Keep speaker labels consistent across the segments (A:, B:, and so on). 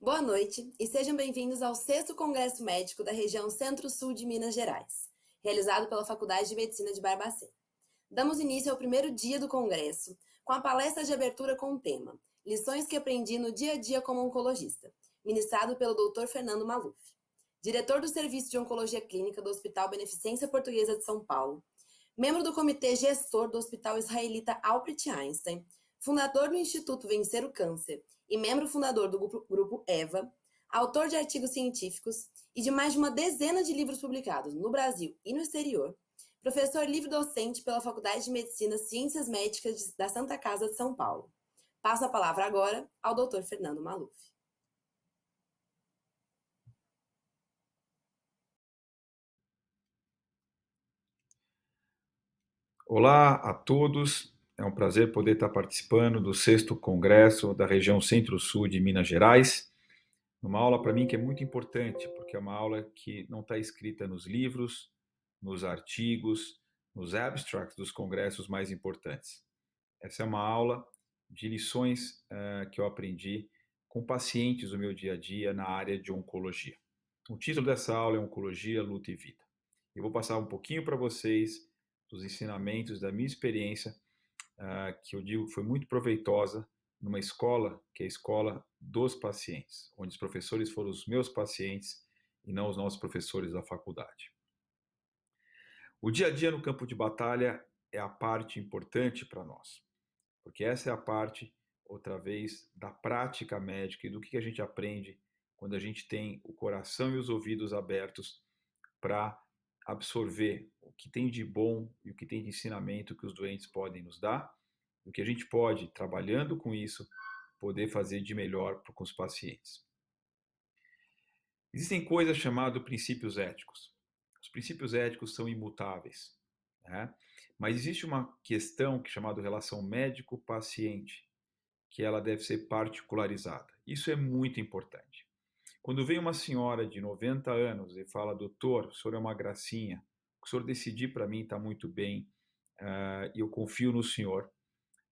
A: Boa noite e sejam bem-vindos ao 6º Congresso Médico da região Centro-Sul de Minas Gerais, realizado pela Faculdade de Medicina de Barbacena. Damos início ao primeiro dia do Congresso, com a palestra de abertura com o tema Lições que aprendi no dia a dia como oncologista, ministrado pelo Dr. Fernando Maluf, diretor do Serviço de Oncologia Clínica do Hospital Beneficência Portuguesa de São Paulo, membro do Comitê Gestor do Hospital Israelita Albert Einstein, fundador do Instituto Vencer o Câncer e membro fundador do grupo EVA, autor de artigos científicos e de mais de uma dezena de livros publicados no Brasil e no exterior, professor livre-docente pela Faculdade de Medicina Ciências Médicas da Santa Casa de São Paulo. Passo a palavra agora ao Dr. Fernando Maluf.
B: Olá a todos, é um prazer poder estar participando do 6º Congresso da região Centro-Sul de Minas Gerais. Uma aula para mim que é muito importante, porque é uma aula que não está escrita nos livros, nos artigos, nos abstracts dos congressos mais importantes. Essa é uma aula de lições que eu aprendi com pacientes do meu dia a dia na área de oncologia. O título dessa aula é Oncologia, Luta e Vida. Eu vou passar um pouquinho para vocês dos ensinamentos da minha experiência, que eu digo que foi muito proveitosa numa escola, que é a escola dos pacientes, onde os professores foram os meus pacientes e não os nossos professores da faculdade. O dia a dia no campo de batalha é a parte importante para nós, porque essa é a parte, outra vez, da prática médica e do que a gente aprende quando a gente tem o coração e os ouvidos abertos para absorver o que tem de bom e o que tem de ensinamento que os doentes podem nos dar, e o que a gente pode, trabalhando com isso, poder fazer de melhor com os pacientes. Existem coisas chamadas princípios éticos. Os princípios éticos são imutáveis, né? Mas existe uma questão que é chamada relação médico-paciente, que ela deve ser particularizada. Isso é muito importante. Quando vem uma senhora de 90 anos e fala, doutor, o senhor é uma gracinha, o senhor decidir para mim está muito bem, e eu confio no senhor,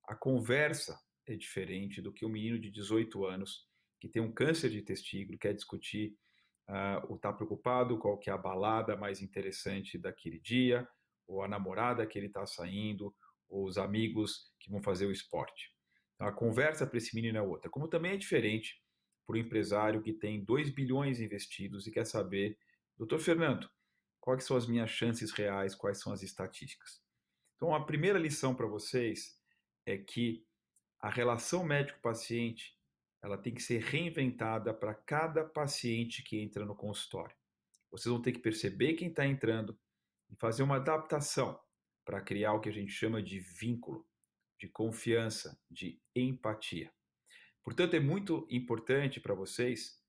B: a conversa é diferente do que um menino de 18 anos que tem um câncer de testículo, quer discutir ou está preocupado qual que é a balada mais interessante daquele dia, ou a namorada que ele está saindo, ou os amigos que vão fazer o esporte. Então, a conversa para esse menino é outra. Como também é diferente para o empresário que tem 2 bilhões investidos e quer saber, doutor Fernando, quais são as minhas chances reais, quais são as estatísticas. Então, a primeira lição para vocês é que a relação médico-paciente ela tem que ser reinventada para cada paciente que entra no consultório. Vocês vão ter que perceber quem está entrando e fazer uma adaptação para criar o que a gente chama de vínculo, de confiança, de empatia. Portanto, é muito importante para vocês,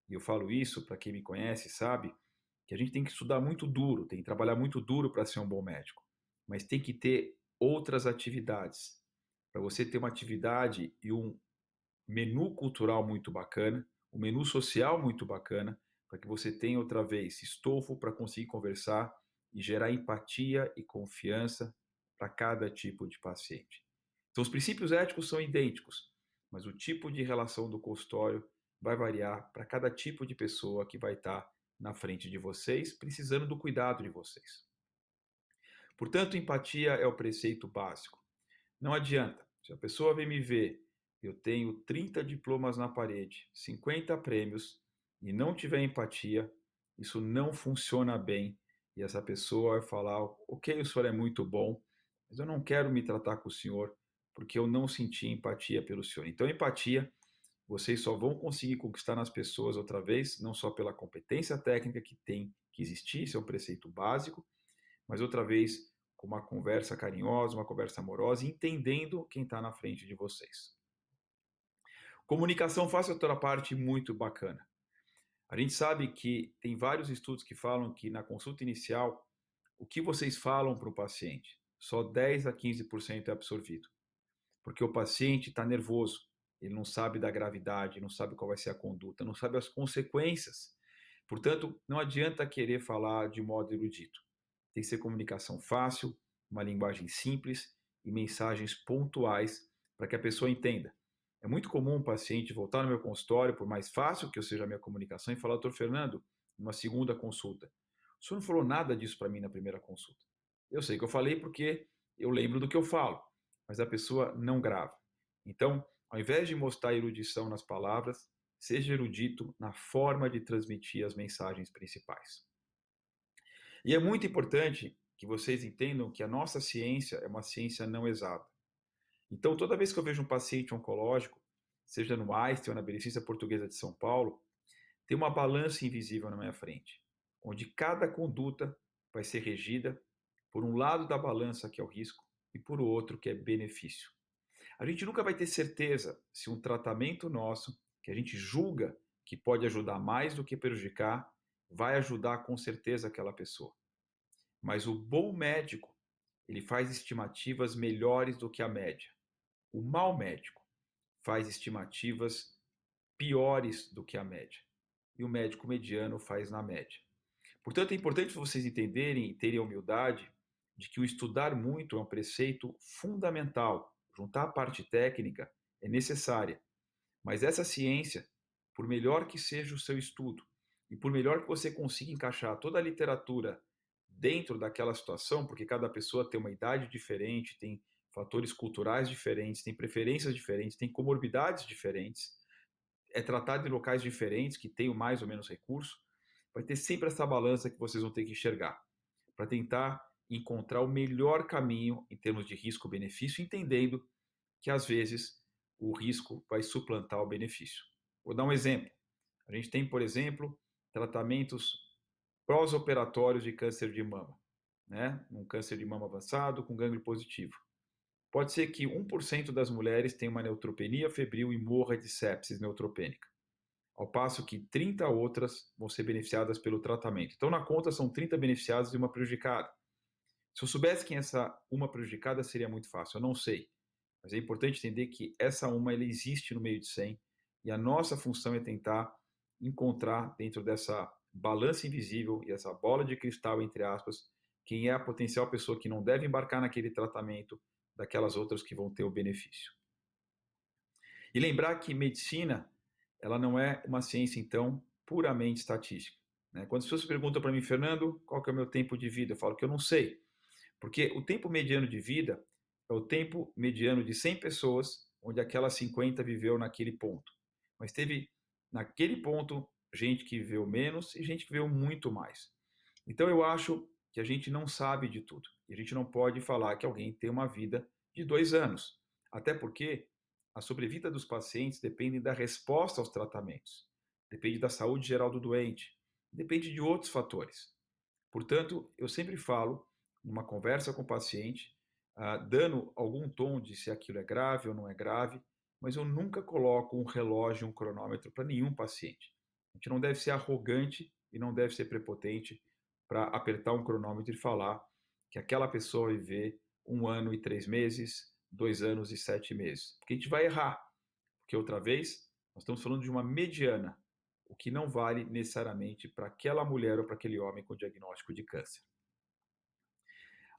B: e eu falo isso para quem me conhece, sabe, que a gente tem que estudar muito duro, tem que trabalhar muito duro para ser um bom médico, mas tem que ter outras atividades. Para você ter uma atividade e um menu cultural muito bacana, um menu social muito bacana, para que você tenha outra vez estofo para conseguir conversar e gerar empatia e confiança para cada tipo de paciente. Então, os princípios éticos são idênticos, mas o tipo de relação do consultório vai variar para cada tipo de pessoa que vai estar na frente de vocês, precisando do cuidado de vocês. Portanto, empatia é o preceito básico. Não adianta. Se a pessoa vem me ver, eu tenho 30 diplomas na parede, 50 prêmios e não tiver empatia, isso não funciona bem. E essa pessoa vai falar: ok, o senhor é muito bom, mas eu não quero me tratar com o senhor porque eu não senti empatia pelo senhor. Então, empatia, vocês só vão conseguir conquistar nas pessoas outra vez, não só pela competência técnica que tem que existir, isso é um preceito básico, mas outra vez com uma conversa carinhosa, uma conversa amorosa, entendendo quem está na frente de vocês. Comunicação fácil é outra parte muito bacana. A gente sabe que tem vários estudos que falam que na consulta inicial, o que vocês falam para o paciente, só 10 a 15% é absorvido. Porque o paciente está nervoso, ele não sabe da gravidade, não sabe qual vai ser a conduta, não sabe as consequências. Portanto, não adianta querer falar de modo erudito. Tem que ser comunicação fácil, uma linguagem simples e mensagens pontuais para que a pessoa entenda. É muito comum um paciente voltar no meu consultório, por mais fácil que eu seja a minha comunicação, e falar: doutor Fernando, numa segunda consulta, o senhor não falou nada disso para mim na primeira consulta. Eu sei que eu falei porque eu lembro do que eu falo, mas a pessoa não grava. Então, ao invés de mostrar erudição nas palavras, seja erudito na forma de transmitir as mensagens principais. E é muito importante que vocês entendam que a nossa ciência é uma ciência não exata. Então, toda vez que eu vejo um paciente oncológico, seja no Einstein ou na Beneficência Portuguesa de São Paulo, tem uma balança invisível na minha frente, onde cada conduta vai ser regida por um lado da balança, que é o risco, e por outro, que é benefício. A gente nunca vai ter certeza se um tratamento nosso, que a gente julga que pode ajudar mais do que prejudicar, vai ajudar com certeza aquela pessoa. Mas o bom médico, ele faz estimativas melhores do que a média. O mau médico faz estimativas piores do que a média. E o médico mediano faz na média. Portanto, é importante vocês entenderem e terem a humildade de que o estudar muito é um preceito fundamental. Juntar a parte técnica é necessária. Mas essa ciência, por melhor que seja o seu estudo, e por melhor que você consiga encaixar toda a literatura dentro daquela situação, porque cada pessoa tem uma idade diferente, tem fatores culturais diferentes, tem preferências diferentes, tem comorbidades diferentes, é tratado em locais diferentes, que tenham mais ou menos recurso, vai ter sempre essa balança que vocês vão ter que enxergar, para tentar encontrar o melhor caminho em termos de risco-benefício, entendendo que às vezes o risco vai suplantar o benefício. Vou dar um exemplo. A gente tem, por exemplo, tratamentos pós-operatórios de câncer de mama, né? Um câncer de mama avançado com gânglio positivo. Pode ser que 1% das mulheres tenha uma neutropenia febril e morra de sepsis neutropênica, ao passo que 30 outras vão ser beneficiadas pelo tratamento. Então, na conta, são 30 beneficiadas e uma prejudicada. Se eu soubesse quem essa uma prejudicada, seria muito fácil. Eu não sei. Mas é importante entender que essa uma ela existe no meio de 100 e a nossa função é tentar encontrar dentro dessa balança invisível e essa bola de cristal, entre aspas, quem é a potencial pessoa que não deve embarcar naquele tratamento daquelas outras que vão ter o benefício. E lembrar que medicina, ela não é uma ciência, então, puramente estatística. Né? Quando as pessoas perguntam para mim, Fernando, qual que é o meu tempo de vida? Eu falo que eu não sei. Porque o tempo mediano de vida é o tempo mediano de 100 pessoas, onde aquelas 50 viveu naquele ponto. Mas teve, naquele ponto, gente que viveu menos e gente que viveu muito mais. Então eu acho que a gente não sabe de tudo. E a gente não pode falar que alguém tem uma vida de 2 anos. Até porque a sobrevida dos pacientes depende da resposta aos tratamentos. Depende da saúde geral do doente. Depende de outros fatores. Portanto, eu sempre falo, numa conversa com o paciente, dando algum tom de se aquilo é grave ou não é grave, mas eu nunca coloco um relógio, um cronômetro para nenhum paciente. A gente não deve ser arrogante e não deve ser prepotente para apertar um cronômetro e falar que aquela pessoa vai viver 1 ano e 3 meses, 2 anos e 7 meses. Porque a gente vai errar. Porque outra vez, nós estamos falando de uma mediana, o que não vale necessariamente para aquela mulher ou para aquele homem com diagnóstico de câncer.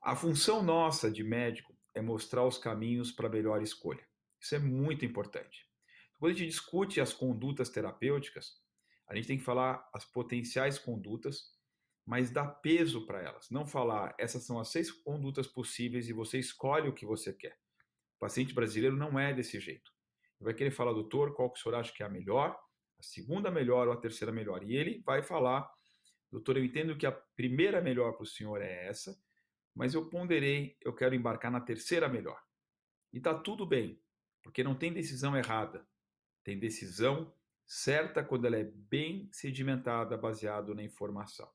B: A função nossa de médico é mostrar os caminhos para a melhor escolha. Isso é muito importante. Quando a gente discute as condutas terapêuticas, a gente tem que falar as potenciais condutas, mas dar peso para elas. Não falar, essas são as 6 condutas possíveis e você escolhe o que você quer. O paciente brasileiro não é desse jeito. Ele vai querer falar, doutor, qual que o senhor acha que é a melhor, a segunda melhor ou a terceira melhor. E ele vai falar, doutor, eu entendo que a primeira melhor para o senhor é essa, mas eu ponderei, eu quero embarcar na terceira melhor. E está tudo bem, porque não tem decisão errada. Tem decisão certa quando ela é bem sedimentada, baseado na informação.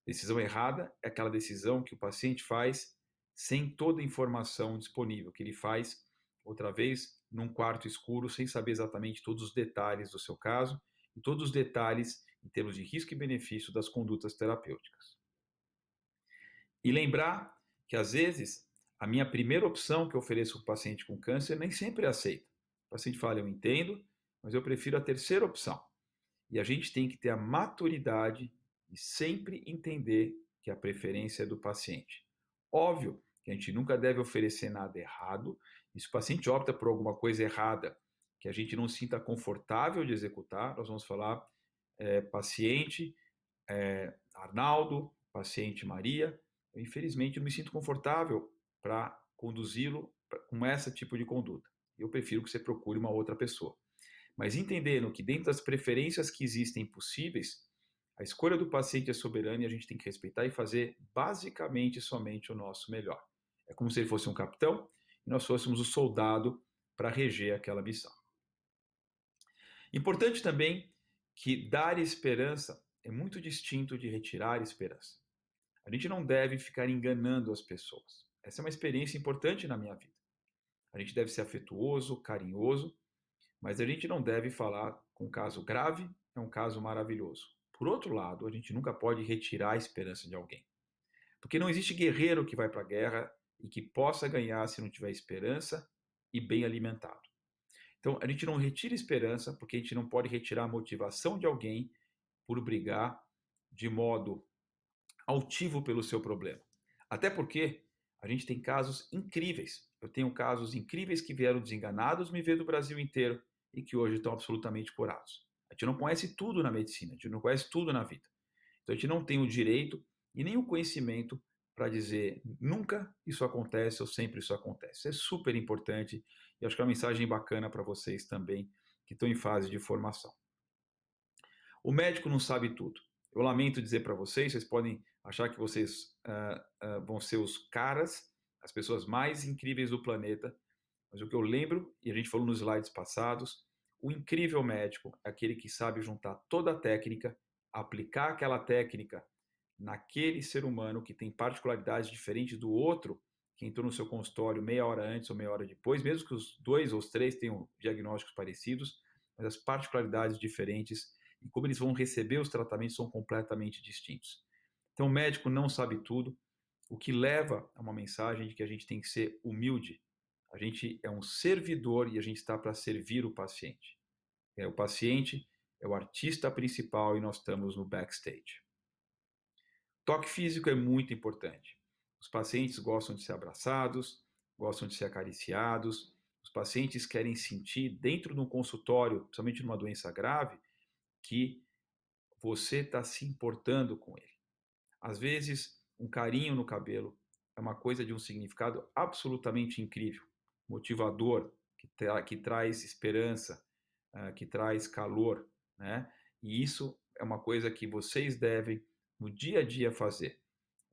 B: Decisão errada é aquela decisão que o paciente faz sem toda a informação disponível, que ele faz, outra vez, num quarto escuro, sem saber exatamente todos os detalhes do seu caso e todos os detalhes em termos de risco e benefício das condutas terapêuticas. E lembrar que, às vezes, a minha primeira opção que eu ofereço para o paciente com câncer nem sempre é aceita. O paciente fala, eu entendo, mas eu prefiro a terceira opção. E a gente tem que ter a maturidade de sempre entender que a preferência é do paciente. Óbvio que a gente nunca deve oferecer nada errado, e se o paciente opta por alguma coisa errada que a gente não se sinta confortável de executar, nós vamos falar paciente Arnaldo, paciente Maria, eu, infelizmente não me sinto confortável para conduzi-lo com esse tipo de conduta. Eu prefiro que você procure uma outra pessoa. Mas entendendo que dentro das preferências que existem possíveis, a escolha do paciente é soberana e a gente tem que respeitar e fazer basicamente somente o nosso melhor. É como se ele fosse um capitão e nós fôssemos o soldado para reger aquela missão. Importante também que dar esperança é muito distinto de retirar esperança. A gente não deve ficar enganando as pessoas. Essa é uma experiência importante na minha vida. A gente deve ser afetuoso, carinhoso, mas a gente não deve falar com um caso grave, é um caso maravilhoso. Por outro lado, a gente nunca pode retirar a esperança de alguém. Porque não existe guerreiro que vai para a guerra e que possa ganhar se não tiver esperança e bem alimentado. Então, a gente não retira esperança porque a gente não pode retirar a motivação de alguém por brigar de modo altivo pelo seu problema. Até porque a gente tem casos incríveis. Eu tenho casos incríveis que vieram desenganados me ver do Brasil inteiro e que hoje estão absolutamente curados. A gente não conhece tudo na medicina, a gente não conhece tudo na vida. Então a gente não tem o direito e nem o conhecimento para dizer nunca isso acontece ou sempre isso acontece. Isso é super importante e acho que é uma mensagem bacana para vocês também que estão em fase de formação. O médico não sabe tudo. Eu lamento dizer para vocês, vocês podem achar que vocês vão ser os caras, as pessoas mais incríveis do planeta, mas o que eu lembro, e a gente falou nos slides passados, o incrível médico é aquele que sabe juntar toda a técnica, aplicar aquela técnica naquele ser humano que tem particularidades diferentes do outro, que entrou no seu consultório meia hora antes ou meia hora depois, mesmo que os dois ou os três tenham diagnósticos parecidos, mas as particularidades diferentes e como eles vão receber os tratamentos são completamente distintos. Então, o médico não sabe tudo, o que leva a uma mensagem de que a gente tem que ser humilde. A gente é um servidor e a gente está para servir o paciente. O paciente é o artista principal e nós estamos no backstage. Toque físico é muito importante. Os pacientes gostam de ser abraçados, gostam de ser acariciados. Os pacientes querem sentir dentro de um consultório, principalmente numa doença grave, que você está se importando com ele. Às vezes, um carinho no cabelo é uma coisa de um significado absolutamente incrível, motivador, que traz esperança, que traz calor, né? E isso é uma coisa que vocês devem, no dia a dia, fazer.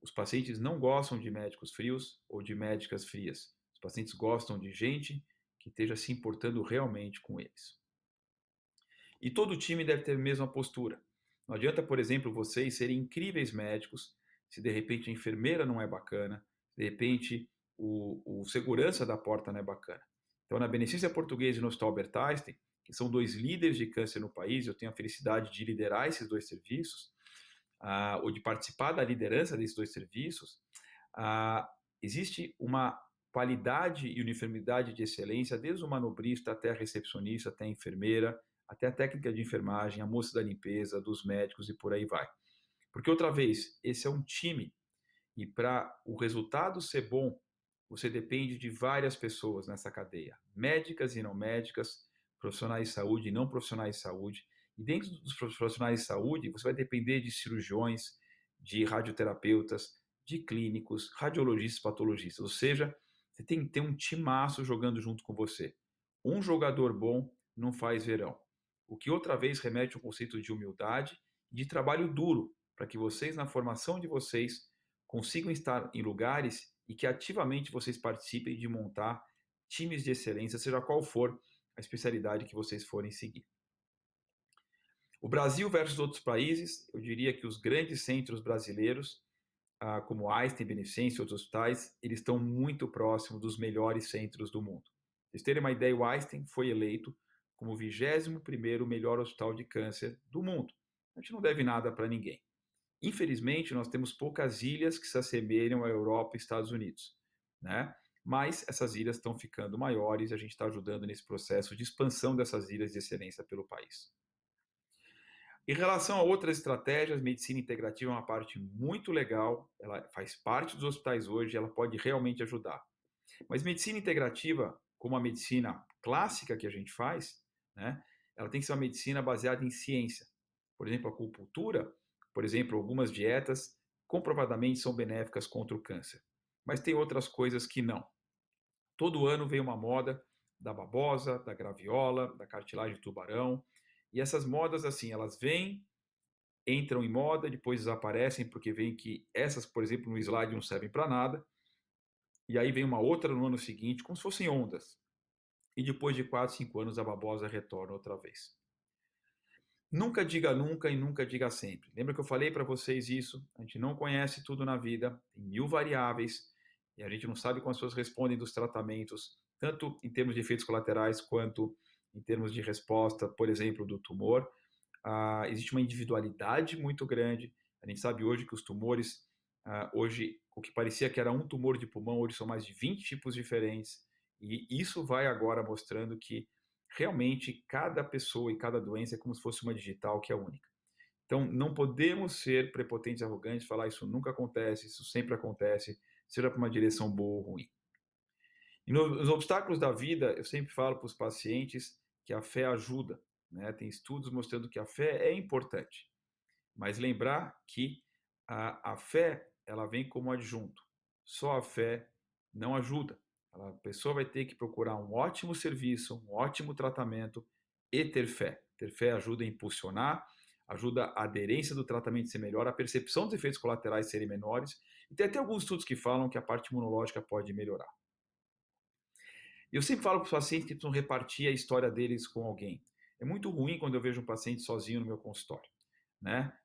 B: Os pacientes não gostam de médicos frios ou de médicas frias. Os pacientes gostam de gente que esteja se importando realmente com eles. E todo time deve ter a mesma postura. Não adianta, por exemplo, vocês serem incríveis médicos, se de repente a enfermeira não é bacana, de repente o segurança da porta não é bacana. Então, na Beneficência Portuguesa e no Hospital Albert Einstein, que são dois líderes de câncer no país, eu tenho a felicidade de liderar esses dois serviços, ou de participar da liderança desses dois serviços, existe uma qualidade e uniformidade de excelência, desde o manobrista até a recepcionista, até a enfermeira, até a técnica de enfermagem, a moça da limpeza, dos médicos e por aí vai. Porque, outra vez, esse é um time e para o resultado ser bom, você depende de várias pessoas nessa cadeia, médicas e não médicas, profissionais de saúde e não profissionais de saúde. E dentro dos profissionais de saúde, você vai depender de cirurgiões, de radioterapeutas, de clínicos, radiologistas, patologistas. Ou seja, você tem que ter um timaço jogando junto com você. Um jogador bom não faz verão. O que outra vez remete ao conceito de humildade e de trabalho duro, para que vocês, na formação de vocês, consigam estar em lugares e que ativamente vocês participem de montar times de excelência, seja qual for a especialidade que vocês forem seguir. O Brasil versus outros países, eu diria que os grandes centros brasileiros, como Einstein, Beneficência e outros hospitais, eles estão muito próximos dos melhores centros do mundo. Para vocês terem uma ideia, o Einstein foi eleito como o 21º melhor hospital de câncer do mundo. A gente não deve nada para ninguém. Infelizmente, nós temos poucas ilhas que se assemelham à Europa e Estados Unidos, né? Mas essas ilhas estão ficando maiores e a gente está ajudando nesse processo de expansão dessas ilhas de excelência pelo país. Em relação a outras estratégias, medicina integrativa é uma parte muito legal, ela faz parte dos hospitais hoje, ela pode realmente ajudar. Mas medicina integrativa como a medicina clássica que a gente faz, né, ela tem que ser uma medicina baseada em ciência. Por exemplo, a acupuntura, por exemplo, algumas dietas comprovadamente são benéficas contra o câncer. Mas tem outras coisas que não. Todo ano vem uma moda da babosa, da graviola, da cartilagem de tubarão. E essas modas, assim, elas vêm, entram em moda, depois desaparecem, porque veem que essas, por exemplo, no slide não servem para nada. E aí vem uma outra no ano seguinte, como se fossem ondas. E depois de 4, 5 anos, a babosa retorna outra vez. Nunca diga nunca e nunca diga sempre. Lembra que eu falei para vocês isso? A gente não conhece tudo na vida, tem 1000 variáveis, e a gente não sabe como as pessoas respondem dos tratamentos, tanto em termos de efeitos colaterais, quanto em termos de resposta, por exemplo, do tumor. Existe uma individualidade muito grande. A gente sabe hoje que os tumores, hoje, o que parecia que era um tumor de pulmão, hoje são mais de 20 tipos diferentes, e isso vai agora mostrando que realmente cada pessoa e cada doença é como se fosse uma digital que é única. Então, não podemos ser prepotentes e arrogantes, falar isso nunca acontece, isso sempre acontece, seja para uma direção boa ou ruim. E nos obstáculos da vida, eu sempre falo para os pacientes que a fé ajuda, né? Tem estudos mostrando que a fé é importante, mas lembrar que a fé, ela vem como adjunto. Só a fé não ajuda. A pessoa vai ter que procurar um ótimo serviço, um ótimo tratamento e ter fé. Ter fé ajuda a impulsionar, ajuda a aderência do tratamento ser melhor, a percepção dos efeitos colaterais serem menores, e tem até alguns estudos que falam que a parte imunológica pode melhorar. Eu sempre falo para os pacientes que precisam repartir a história deles com alguém. É muito ruim quando eu vejo um paciente sozinho no meu consultório, né?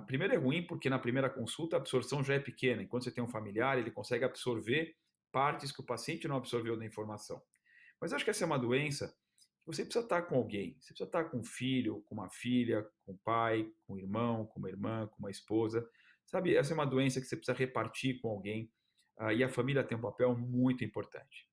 B: Primeiro é ruim porque na primeira consulta a absorção já é pequena. Enquanto você tem um familiar, ele consegue absorver partes que o paciente não absorveu da informação. Mas eu acho que essa é uma doença que você precisa estar com alguém. Você precisa estar com um filho, com uma filha, com um pai, com um irmão, com uma irmã, com uma esposa. Sabe, essa é uma doença que você precisa repartir com alguém, e a família tem um papel muito importante.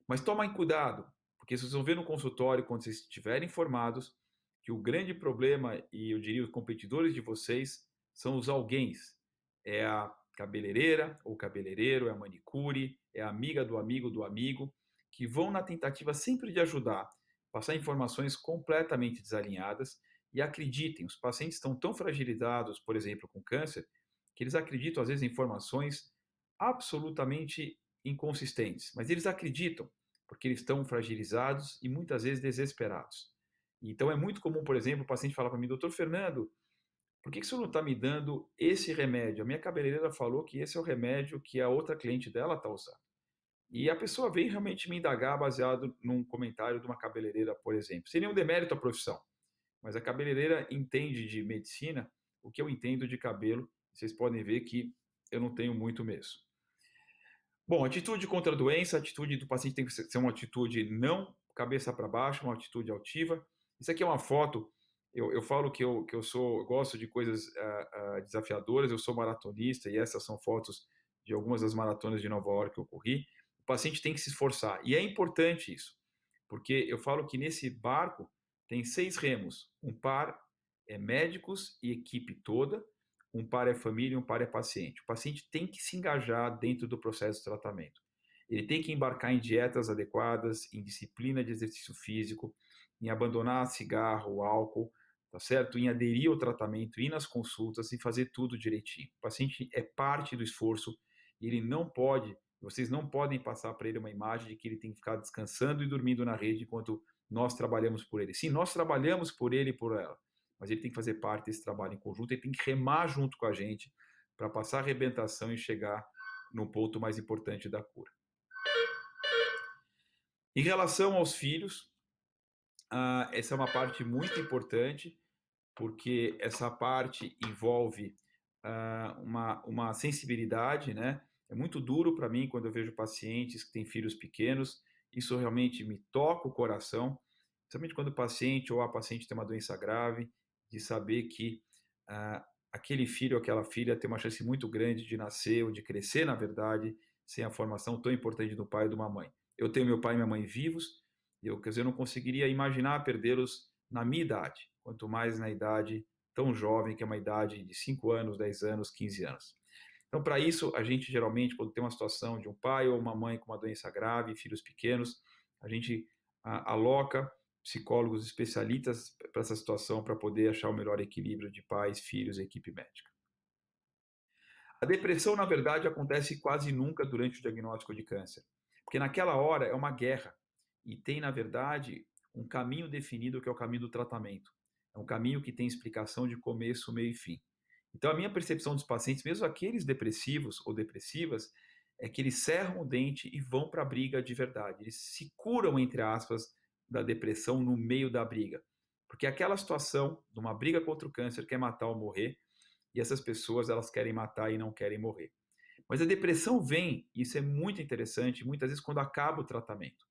B: Mas tomem cuidado, porque vocês vão ver no consultório, quando vocês estiverem informados, que o grande problema, e eu diria os competidores de vocês, são os alguéms. É a cabeleireira ou cabeleireiro, é a manicure, é a amiga do amigo, que vão na tentativa sempre de ajudar, passar informações completamente desalinhadas. E acreditem, os pacientes estão tão fragilizados, por exemplo, com câncer, que eles acreditam às vezes em informações absolutamente inconsistentes, mas eles acreditam porque eles estão fragilizados e muitas vezes desesperados. Então é muito comum, por exemplo, o paciente falar para mim: doutor Fernando, por que o senhor não está me dando esse remédio? A minha cabeleireira falou que esse é o remédio que a outra cliente dela está usando. E a pessoa vem realmente me indagar baseado num comentário de uma cabeleireira, por exemplo. Sem nenhum demérito à profissão, mas a cabeleireira entende de medicina o que eu entendo de cabelo. Vocês podem ver que eu não tenho muito mesmo. Bom, atitude contra a doença, a atitude do paciente tem que ser uma atitude não cabeça para baixo, uma atitude altiva. Isso aqui é uma foto, eu falo que eu gosto de coisas desafiadoras, eu sou maratonista e essas são fotos de algumas das maratonas de Nova York que eu corri. O paciente tem que se esforçar e é importante isso, porque eu falo que nesse barco tem 6 remos, um par é médicos e equipe toda, um par é família e um par é paciente. O paciente tem que se engajar dentro do processo de tratamento. Ele tem que embarcar em dietas adequadas, em disciplina de exercício físico, em abandonar cigarro, álcool, tá certo? Em aderir ao tratamento, ir nas consultas e fazer tudo direitinho. O paciente é parte do esforço e ele não pode, vocês não podem passar para ele uma imagem de que ele tem que ficar descansando e dormindo na rede enquanto nós trabalhamos por ele. Sim, nós trabalhamos por ele e por ela, mas ele tem que fazer parte desse trabalho em conjunto, ele tem que remar junto com a gente para passar a arrebentação e chegar no ponto mais importante da cura. Em relação aos filhos, essa é uma parte muito importante, porque essa parte envolve uma sensibilidade, né? É muito duro para mim quando eu vejo pacientes que têm filhos pequenos, isso realmente me toca o coração, principalmente quando o paciente ou a paciente tem uma doença grave, de saber que aquele filho ou aquela filha tem uma chance muito grande de nascer ou de crescer, na verdade, sem a formação tão importante do pai e de uma mãe. Eu tenho meu pai e minha mãe vivos, e eu não conseguiria imaginar perdê-los na minha idade, quanto mais na idade tão jovem, que é uma idade de 5 anos, 10 anos, 15 anos. Então, para isso, a gente geralmente, quando tem uma situação de um pai ou uma mãe com uma doença grave, filhos pequenos, A gente aloca psicólogos especialistas para essa situação, para poder achar o melhor equilíbrio de pais, filhos e equipe médica. A depressão, na verdade, acontece quase nunca durante o diagnóstico de câncer, porque naquela hora é uma guerra e tem, na verdade, um caminho definido que é o caminho do tratamento. É um caminho que tem explicação de começo, meio e fim. Então, a minha percepção dos pacientes, mesmo aqueles depressivos ou depressivas, é que eles cerram o dente e vão para a briga de verdade. Eles se curam, entre aspas, da depressão no meio da briga. Porque aquela situação de uma briga contra o câncer, quer matar ou morrer, e essas pessoas elas querem matar e não querem morrer. Mas a depressão vem, e isso é muito interessante, muitas vezes quando acaba o tratamento,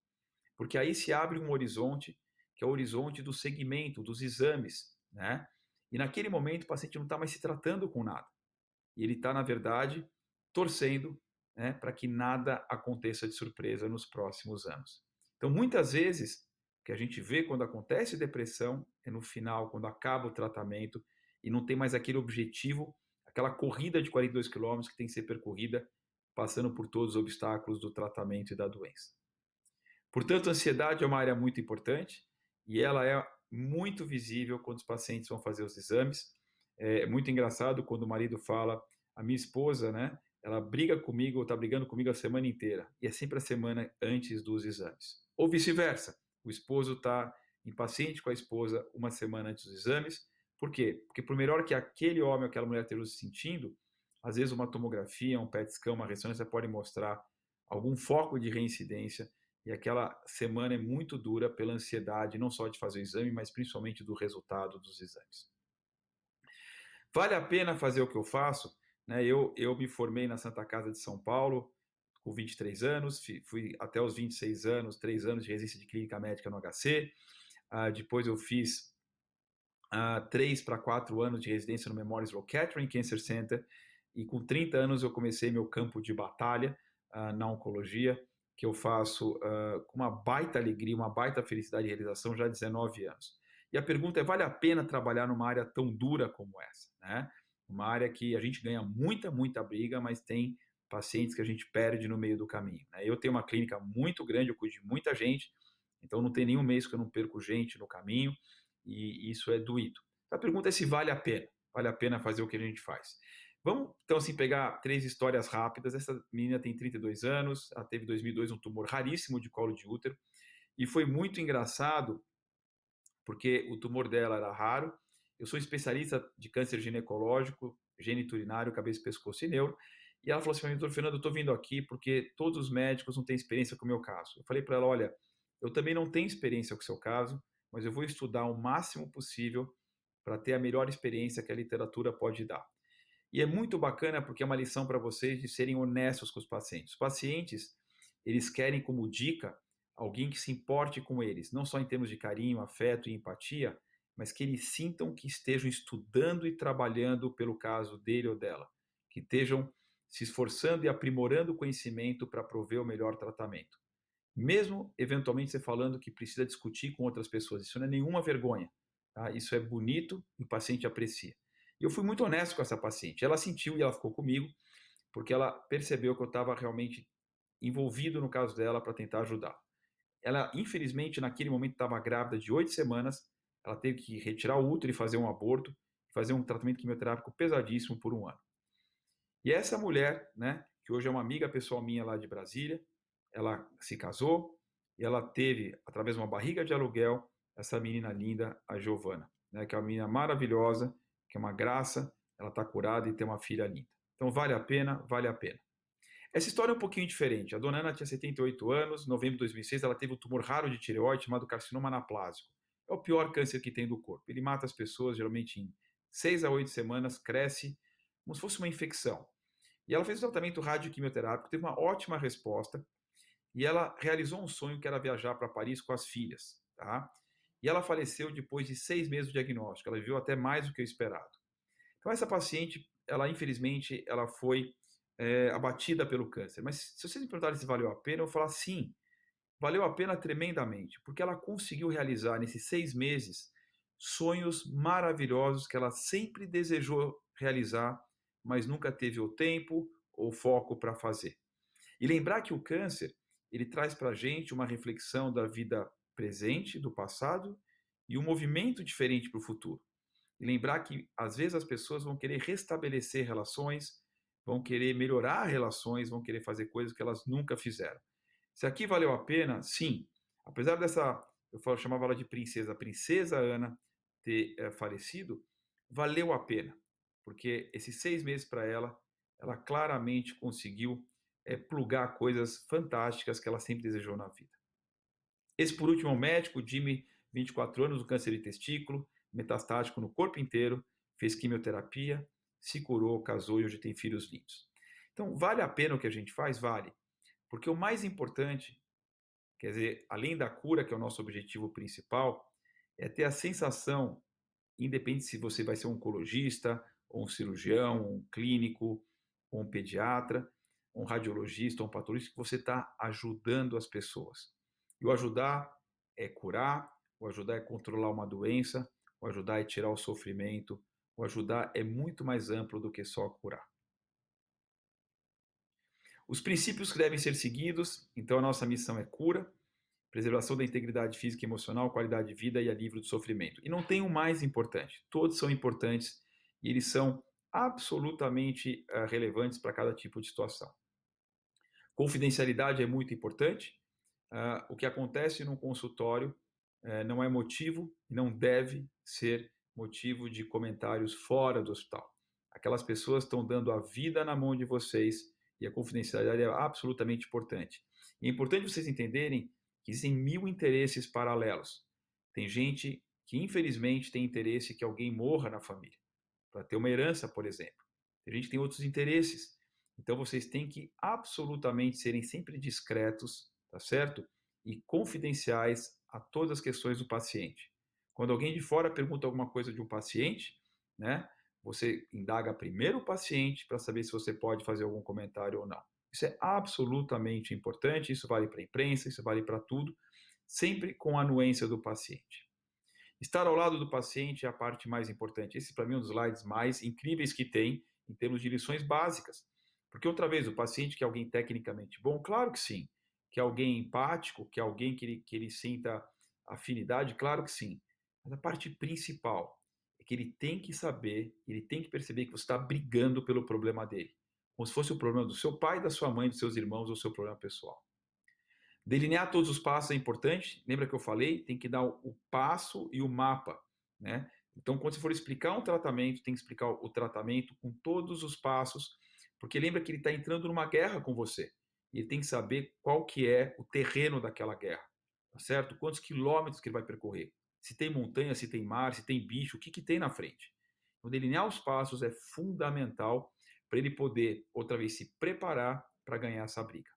B: porque aí se abre um horizonte, que é o horizonte do segmento, dos exames, né? E naquele momento o paciente não está mais se tratando com nada. E ele está, na verdade, torcendo, né, para que nada aconteça de surpresa nos próximos anos. Então, muitas vezes, o que a gente vê quando acontece depressão é no final, quando acaba o tratamento e não tem mais aquele objetivo, aquela corrida de 42 quilômetros que tem que ser percorrida passando por todos os obstáculos do tratamento e da doença. Portanto, a ansiedade é uma área muito importante e ela é muito visível quando os pacientes vão fazer os exames. É muito engraçado quando o marido fala, a minha esposa, né, ela briga comigo ou está brigando comigo a semana inteira, e é sempre a semana antes dos exames. Ou vice-versa, o esposo está impaciente com a esposa uma semana antes dos exames. Por quê? Porque por melhor que aquele homem ou aquela mulher esteja se sentindo, às vezes uma tomografia, um PET scan, uma ressonância pode mostrar algum foco de reincidência, e aquela semana é muito dura pela ansiedade, não só de fazer o exame, mas principalmente do resultado dos exames. Vale a pena fazer o que eu faço? Né? Eu me formei na Santa Casa de São Paulo com 23 anos, fui até os 26 anos, 3 anos de residência de clínica médica no HC, depois eu fiz 3 para 4 anos de residência no Memorial Sloan Kettering Cancer Center, e com 30 anos eu comecei meu campo de batalha na oncologia, que eu faço com uma baita alegria, uma baita felicidade e realização já há 19 anos. E a pergunta é, vale a pena trabalhar numa área tão dura como essa? Né? Uma área que a gente ganha muita briga, mas tem pacientes que a gente perde no meio do caminho. Né? Eu tenho uma clínica muito grande, eu cuido de muita gente, então não tem nenhum mês que eu não perco gente no caminho, e isso é doído. A pergunta é se vale a pena fazer o que a gente faz. Vamos, então, assim, pegar 3 histórias rápidas. Essa menina tem 32 anos, ela teve em 2002 um tumor raríssimo de colo de útero, e foi muito engraçado, porque o tumor dela era raro. Eu sou especialista de câncer ginecológico, geniturinário, cabeça, pescoço e neuro, e ela falou assim para mim, doutor Fernando, eu estou vindo aqui porque todos os médicos não têm experiência com o meu caso. Eu falei para ela, olha, eu também não tenho experiência com o seu caso, mas eu vou estudar o máximo possível para ter a melhor experiência que a literatura pode dar. E é muito bacana porque é uma lição para vocês de serem honestos com os pacientes. Os pacientes, eles querem como dica alguém que se importe com eles, não só em termos de carinho, afeto e empatia, mas que eles sintam que estejam estudando e trabalhando pelo caso dele ou dela, que estejam se esforçando e aprimorando o conhecimento para prover o melhor tratamento. Mesmo, eventualmente, você falando que precisa discutir com outras pessoas, isso não é nenhuma vergonha, tá? Isso é bonito e o paciente aprecia. E eu fui muito honesto com essa paciente. Ela sentiu e ela ficou comigo, porque ela percebeu que eu estava realmente envolvido no caso dela para tentar ajudar. Ela, infelizmente, naquele momento estava grávida de 8 semanas, ela teve que retirar o útero e fazer um aborto, fazer um tratamento quimioterápico pesadíssimo por 1 ano. E essa mulher, né, que hoje é uma amiga pessoal minha lá de Brasília, ela se casou e ela teve, através de uma barriga de aluguel, essa menina linda, a Giovana, né, que é uma menina maravilhosa, que é uma graça, ela está curada e tem uma filha linda. Então vale a pena, vale a pena. Essa história é um pouquinho diferente. A dona Ana tinha 78 anos, em novembro de 2006 ela teve um tumor raro de tireoide chamado carcinoma anaplásico. É o pior câncer que tem do corpo. Ele mata as pessoas geralmente em 6 a 8 semanas, cresce como se fosse uma infecção. E ela fez um tratamento radioquimioterápico, teve uma ótima resposta, e ela realizou um sonho que era viajar para Paris com as filhas. Tá? E ela faleceu depois de 6 meses do diagnóstico, ela viveu até mais do que o esperado. Então essa paciente, ela infelizmente, ela foi abatida pelo câncer. Mas se vocês me perguntarem se valeu a pena, eu vou falar sim, valeu a pena tremendamente, porque ela conseguiu realizar nesses 6 meses sonhos maravilhosos que ela sempre desejou realizar, mas nunca teve o tempo ou foco para fazer. E lembrar que o câncer, ele traz para a gente uma reflexão da vida presente, do passado, e um movimento diferente para o futuro. E lembrar que, às vezes, as pessoas vão querer restabelecer relações, vão querer melhorar relações, vão querer fazer coisas que elas nunca fizeram. Se aqui valeu a pena, sim. Apesar dessa, chamava ela de princesa, a princesa Ana ter falecido, valeu a pena. Porque esses 6 meses para ela, ela claramente conseguiu plugar coisas fantásticas que ela sempre desejou na vida. Esse, por último, é o médico, Jimmy, 24 anos, do câncer de testículo, metastático no corpo inteiro, fez quimioterapia, se curou, casou e hoje tem filhos lindos. Então, vale a pena o que a gente faz? Vale. Porque o mais importante, quer dizer, além da cura, que é o nosso objetivo principal, é ter a sensação, independente se você vai ser um oncologista, ou um cirurgião, ou um clínico, ou um pediatra, ou um radiologista, ou um patologista, que você está ajudando as pessoas. E o ajudar é curar, o ajudar é controlar uma doença, o ajudar é tirar o sofrimento, o ajudar é muito mais amplo do que só curar. Os princípios que devem ser seguidos, então a nossa missão é cura, preservação da integridade física e emocional, qualidade de vida e alívio do sofrimento. E não tem o mais importante, todos são importantes e eles são absolutamente relevantes para cada tipo de situação. Confidencialidade é muito importante. O que acontece num consultório não é motivo, não deve ser motivo de comentários fora do hospital. Aquelas pessoas estão dando a vida na mão de vocês e a confidencialidade é absolutamente importante. E é importante vocês entenderem que existem 1000 interesses paralelos. Tem gente que, infelizmente, tem interesse que alguém morra na família, para ter uma herança, por exemplo. Tem gente que tem outros interesses. Então, vocês têm que absolutamente serem sempre discretos, tá certo? E confidenciais a todas as questões do paciente. Quando alguém de fora pergunta alguma coisa de um paciente, né, você indaga primeiro o paciente para saber se você pode fazer algum comentário ou não. Isso é absolutamente importante, isso vale para a imprensa, isso vale para tudo, sempre com a anuência do paciente. Estar ao lado do paciente é a parte mais importante. Esse, para mim, é um dos slides mais incríveis que tem em termos de lições básicas. Porque, outra vez, o paciente quer alguém tecnicamente bom? Claro que sim. Quer alguém empático? Quer alguém que ele sinta afinidade? Claro que sim. Mas a parte principal é que ele tem que saber, ele tem que perceber que você está brigando pelo problema dele. Como se fosse o problema do seu pai, da sua mãe, dos seus irmãos ou o seu problema pessoal. Delinear todos os passos é importante. Lembra que eu falei? Tem que dar o passo e o mapa, né? Então, quando você for explicar um tratamento, tem que explicar o tratamento com todos os passos, porque lembra que ele está entrando numa guerra com você. E ele tem que saber qual que é o terreno daquela guerra, tá certo? Quantos quilômetros que ele vai percorrer. Se tem montanha, se tem mar, se tem bicho, o que tem na frente. Então, delinear os passos é fundamental para ele poder, outra vez, se preparar para ganhar essa briga.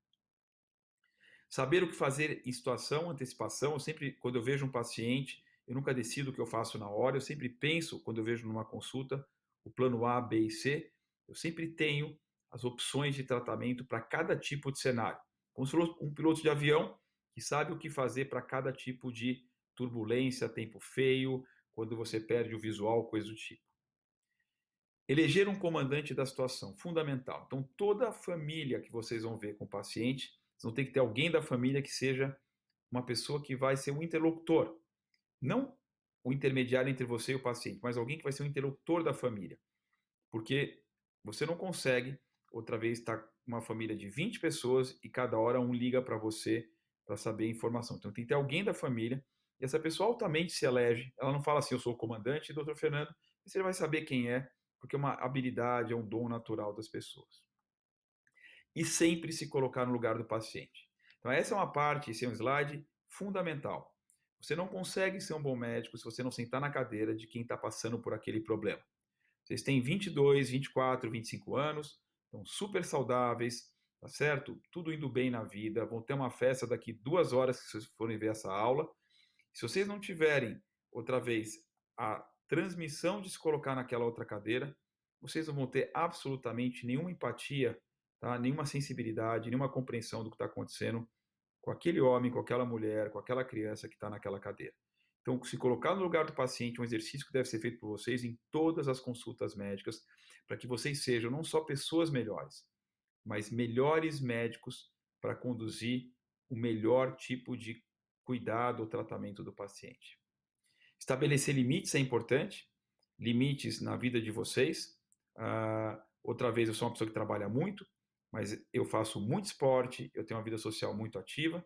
B: Saber o que fazer em situação, antecipação. Eu sempre, quando eu vejo um paciente, eu nunca decido o que eu faço na hora, eu sempre penso, quando eu vejo numa consulta, o plano A, B e C, eu sempre tenho as opções de tratamento para cada tipo de cenário. Como se fosse um piloto de avião que sabe o que fazer para cada tipo de turbulência, tempo feio, quando você perde o visual, coisa do tipo. Eleger um comandante da situação, fundamental. Então, toda a família que vocês vão ver com o paciente, vocês vão ter que ter alguém da família que seja uma pessoa que vai ser um interlocutor. Não o intermediário entre você e o paciente, mas alguém que vai ser um interlocutor da família. Porque você não consegue, outra vez, estar uma família de 20 pessoas e cada hora um liga para você para saber a informação. Então, tem que ter alguém da família e essa pessoa altamente se elege. Ela não fala assim, eu sou o comandante, doutor Fernando, você vai saber quem é, porque é uma habilidade, é um dom natural das pessoas. E sempre se colocar no lugar do paciente. Então, essa é uma parte, esse é um slide fundamental. Você não consegue ser um bom médico se você não sentar na cadeira de quem está passando por aquele problema. Vocês têm 22, 24, 25 anos, estão super saudáveis, tá certo? Tudo indo bem na vida, vão ter uma festa daqui 2 horas que vocês forem ver essa aula. Se vocês não tiverem, outra vez, a transmissão de se colocar naquela outra cadeira, vocês não vão ter absolutamente nenhuma empatia, tá? Nenhuma sensibilidade, nenhuma compreensão do que está acontecendo com aquele homem, com aquela mulher, com aquela criança que está naquela cadeira. Então, se colocar no lugar do paciente é um exercício que deve ser feito por vocês em todas as consultas médicas, para que vocês sejam não só pessoas melhores, mas melhores médicos para conduzir o melhor tipo de cuidado ou tratamento do paciente. Estabelecer limites é importante, limites na vida de vocês. Outra vez, eu sou uma pessoa que trabalha muito, mas eu faço muito esporte, eu tenho uma vida social muito ativa.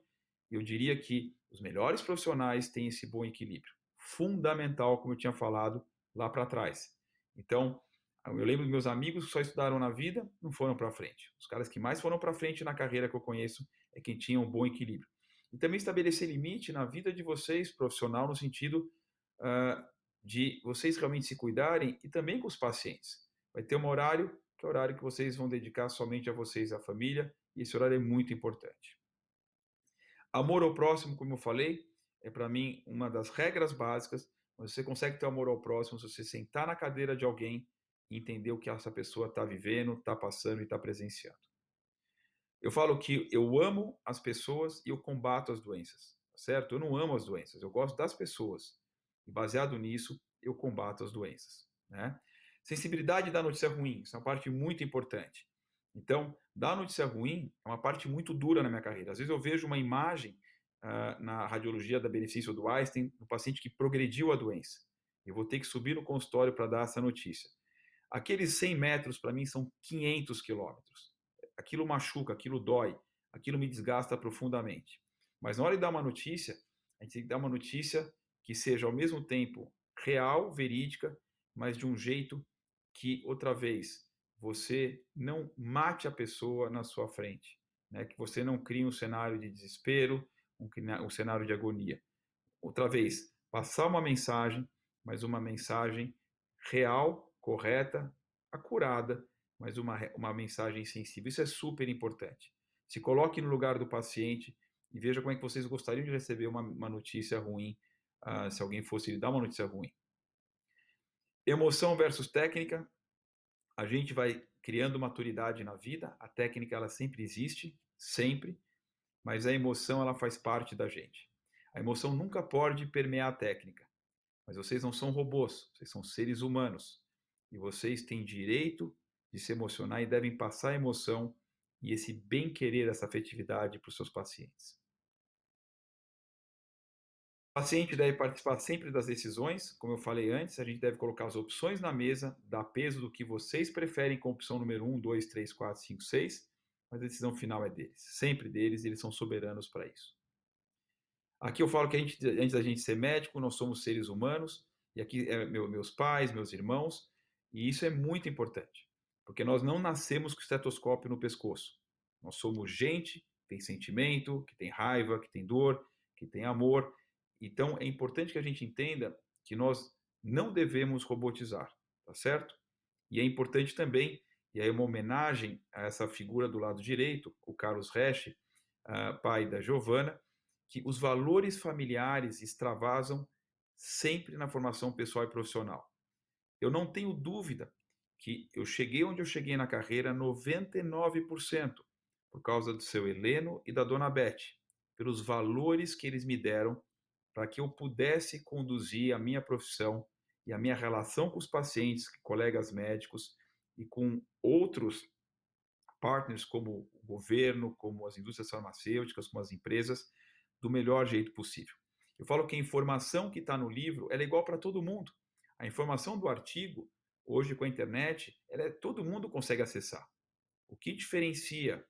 B: Eu diria que os melhores profissionais têm esse bom equilíbrio. Fundamental, como eu tinha falado lá para trás. Então, eu lembro dos meus amigos que só estudaram na vida, não foram para frente. Os caras que mais foram para frente na carreira que eu conheço é quem tinha um bom equilíbrio. E também estabelecer limite na vida de vocês, profissional, no sentido de vocês realmente se cuidarem e também com os pacientes. Vai ter um horário, que é o horário que vocês vão dedicar somente a vocês e à família, e esse horário é muito importante. Amor ao próximo, como eu falei, é para mim uma das regras básicas. Você consegue ter amor ao próximo se você sentar na cadeira de alguém e entender o que essa pessoa está vivendo, está passando e está presenciando. Eu falo que eu amo as pessoas e eu combato as doenças, certo? Eu não amo as doenças, eu gosto das pessoas. E baseado nisso, eu combato as doenças, né? Sensibilidade da notícia ruim, isso é uma parte muito importante. Então, dar notícia ruim é uma parte muito dura na minha carreira. Às vezes eu vejo uma imagem na radiologia da benefício do Einstein, do paciente que progrediu a doença. Eu vou ter que subir no consultório para dar essa notícia. Aqueles 100 metros, para mim, são 500 quilômetros. Aquilo machuca, aquilo dói, aquilo me desgasta profundamente. Mas na hora de dar uma notícia, a gente tem que dar uma notícia que seja ao mesmo tempo real, verídica, mas de um jeito que, outra vez, você não mate a pessoa na sua frente, né? Que você não crie um cenário de desespero, um cenário de agonia. Outra vez, passar uma mensagem, mas uma mensagem real, correta, acurada, mas uma mensagem sensível. Isso é super importante. Se coloque no lugar do paciente e veja como é que vocês gostariam de receber uma notícia ruim, se alguém fosse lhe dar uma notícia ruim. Emoção versus técnica. A gente vai criando maturidade na vida. A técnica, ela sempre existe, sempre, mas a emoção, ela faz parte da gente. A emoção nunca pode permear a técnica. Mas vocês não são robôs, vocês são seres humanos. E vocês têm direito de se emocionar e devem passar a emoção e esse bem-querer, essa afetividade para os seus pacientes. O paciente deve participar sempre das decisões, como eu falei antes, a gente deve colocar as opções na mesa, dar peso do que vocês preferem com a opção número 1, 2, 3, 4, 5, 6, mas a decisão final é deles, sempre deles, eles são soberanos para isso. Aqui eu falo que antes da gente ser médico, nós somos seres humanos, e aqui é meus pais, meus irmãos, e isso é muito importante, porque nós não nascemos com estetoscópio no pescoço. Nós somos gente que tem sentimento, que tem raiva, que tem dor, que tem amor. Então é importante que a gente entenda que nós não devemos robotizar, tá certo? E é importante também, e aí uma homenagem a essa figura do lado direito, o Carlos Resch, pai da Giovana, que os valores familiares extravasam sempre na formação pessoal e profissional. Eu não tenho dúvida que eu cheguei onde eu cheguei na carreira 99% por causa do seu Heleno e da dona Beth, pelos valores que eles me deram para que eu pudesse conduzir a minha profissão e a minha relação com os pacientes, colegas médicos e com outros partners como o governo, como as indústrias farmacêuticas, como as empresas, do melhor jeito possível. Eu falo que a informação que está no livro ela é igual para todo mundo. A informação do artigo, hoje com a internet, todo mundo consegue acessar. O que diferencia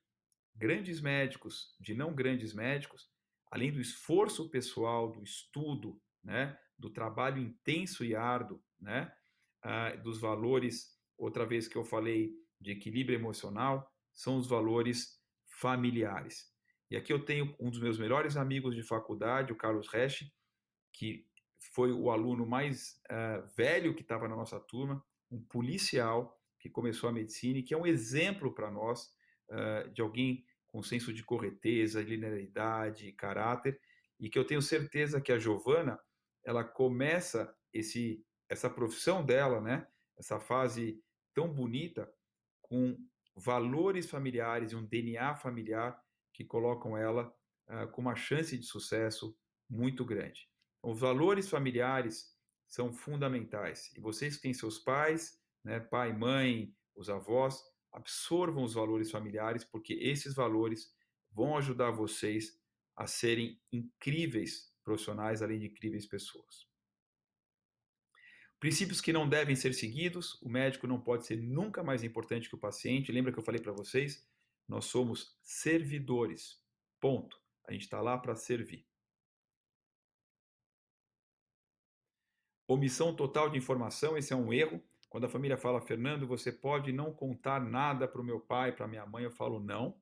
B: grandes médicos de não grandes médicos, além do esforço pessoal, do estudo, né, do trabalho intenso e árduo, né, dos valores, outra vez que eu falei de equilíbrio emocional, são os valores familiares. E aqui eu tenho um dos meus melhores amigos de faculdade, o Carlos Resch, que foi o aluno mais velho que estava na nossa turma, um policial que começou a medicina e que é um exemplo para nós de alguém com senso de correteza, linearidade, caráter, e que eu tenho certeza que a Giovana, ela começa essa profissão dela, né, essa fase tão bonita, com valores familiares e um DNA familiar que colocam ela com uma chance de sucesso muito grande. Então, os valores familiares são fundamentais. E vocês que têm seus pais, né, pai, mãe, os avós, absorvam os valores familiares, porque esses valores vão ajudar vocês a serem incríveis profissionais, além de incríveis pessoas. Princípios que não devem ser seguidos: o médico não pode ser nunca mais importante que o paciente. Lembra que eu falei para vocês? Nós somos servidores. Ponto. A gente está lá para servir. Omissão total de informação, esse é um erro. Quando a família fala, Fernando, você pode não contar nada para o meu pai, para a minha mãe, eu falo não.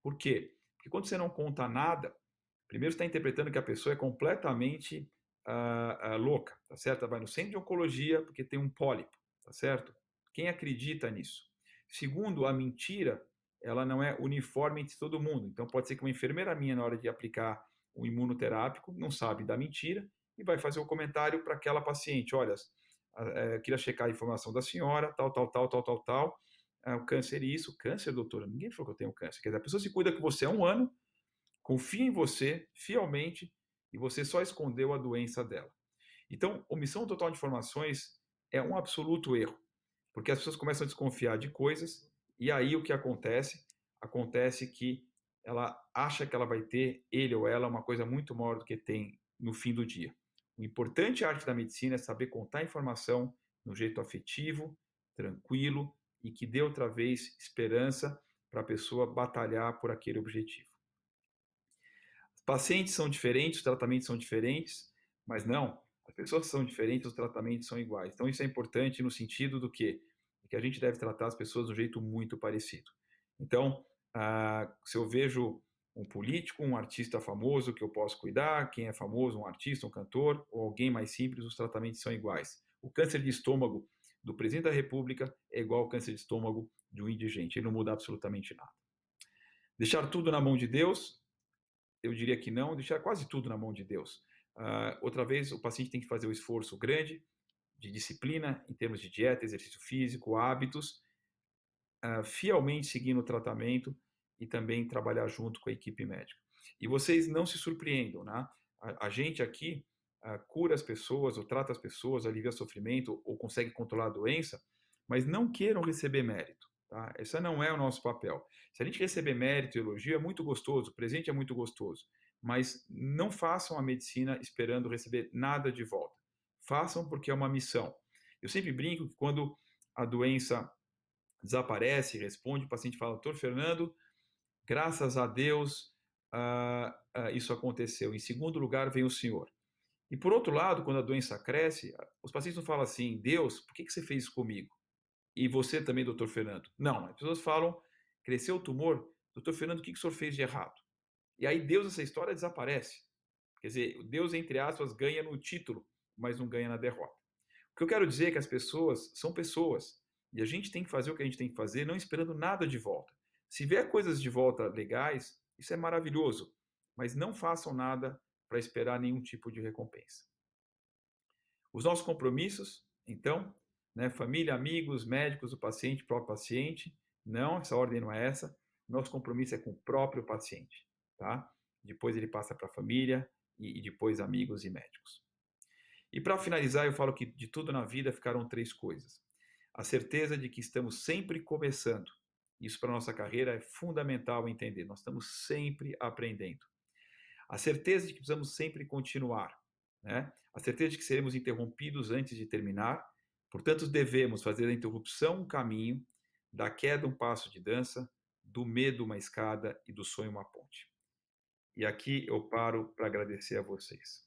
B: Por quê? Porque quando você não conta nada, primeiro você está interpretando que a pessoa é completamente louca, tá certo? Ela vai no centro de oncologia porque tem um pólipo, tá certo? Quem acredita nisso? Segundo, a mentira, ela não é uniforme entre todo mundo. Então pode ser que uma enfermeira minha, na hora de aplicar um imunoterápico, não sabe da mentira e vai fazer um comentário para aquela paciente: olha, queria checar a informação da senhora, tal, o câncer isso, câncer, doutora? Ninguém falou que eu tenho câncer. Quer dizer, a pessoa se cuida com você há um ano, confia em você fielmente e você só escondeu a doença dela. Então, omissão total de informações é um absoluto erro, porque as pessoas começam a desconfiar de coisas e aí o que acontece? Acontece que ela acha que ela vai ter, ele ou ela, uma coisa muito maior do que tem no fim do dia. O importante arte da medicina é saber contar informação no jeito afetivo, tranquilo e que dê outra vez esperança para a pessoa batalhar por aquele objetivo. Os pacientes são diferentes, os tratamentos são diferentes, mas não, as pessoas são diferentes, os tratamentos são iguais. Então isso é importante no sentido do quê? Que a gente deve tratar as pessoas de um jeito muito parecido. Então, se eu vejo um político, um artista famoso que eu posso cuidar, quem é famoso, um artista, um cantor, ou alguém mais simples, os tratamentos são iguais. O câncer de estômago do presidente da República é igual ao câncer de estômago de um indigente, ele não muda absolutamente nada. Deixar tudo na mão de Deus? Eu diria que não, deixar quase tudo na mão de Deus. Outra vez, o paciente tem que fazer um esforço grande de disciplina, em termos de dieta, exercício físico, hábitos, fielmente seguindo o tratamento e também trabalhar junto com a equipe médica. E vocês não se surpreendam, né? A gente aqui cura as pessoas, ou trata as pessoas, alivia sofrimento, ou consegue controlar a doença, mas não queiram receber mérito, tá? Esse não é o nosso papel. Se a gente receber mérito e elogio, é muito gostoso, o presente é muito gostoso, mas não façam a medicina esperando receber nada de volta. Façam porque é uma missão. Eu sempre brinco que quando a doença desaparece, responde, o paciente fala, doutor Fernando, graças a Deus isso aconteceu. Em segundo lugar, vem o senhor. E por outro lado, quando a doença cresce, os pacientes não falam assim, Deus, por que você fez isso comigo? E você também, doutor Fernando? Não, as pessoas falam, cresceu o tumor, doutor Fernando, o que o senhor fez de errado? E aí Deus, essa história desaparece. Quer dizer, Deus, entre aspas, ganha no título, mas não ganha na derrota. O que eu quero dizer é que as pessoas são pessoas, e a gente tem que fazer o que a gente tem que fazer, não esperando nada de volta. Se vier coisas de volta legais, isso é maravilhoso, mas não façam nada para esperar nenhum tipo de recompensa. Os nossos compromissos, então, né, família, amigos, médicos, o paciente, próprio paciente, não, essa ordem não é essa. Nosso compromisso é com o próprio paciente, tá? Depois ele passa para a família e depois amigos e médicos. E para finalizar, eu falo que de tudo na vida ficaram 3 coisas. A certeza de que estamos sempre começando. Isso para a nossa carreira é fundamental entender. Nós estamos sempre aprendendo. A certeza de que precisamos sempre continuar, né? A certeza de que seremos interrompidos antes de terminar. Portanto, devemos fazer da interrupção um caminho, da queda um passo de dança, do medo uma escada e do sonho uma ponte. E aqui eu paro para agradecer a vocês.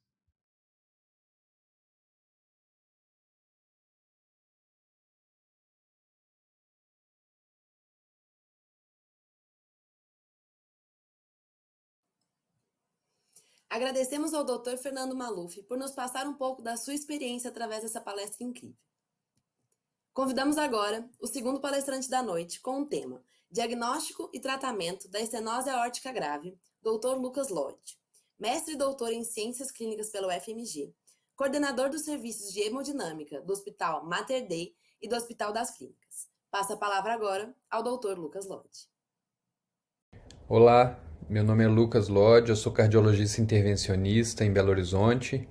A: Agradecemos ao Dr. Fernando Maluf por nos passar um pouco da sua experiência através dessa palestra incrível. Convidamos agora o segundo palestrante da noite com o tema Diagnóstico e Tratamento da Estenose Aórtica Grave, Dr. Lucas Lodge, mestre e doutor em Ciências Clínicas pela UFMG, coordenador dos serviços de hemodinâmica do Hospital Mater Dei e do Hospital das Clínicas. Passo a palavra agora ao Dr. Lucas Lodge.
C: Olá, meu nome é Lucas Lodge, eu sou cardiologista intervencionista em Belo Horizonte.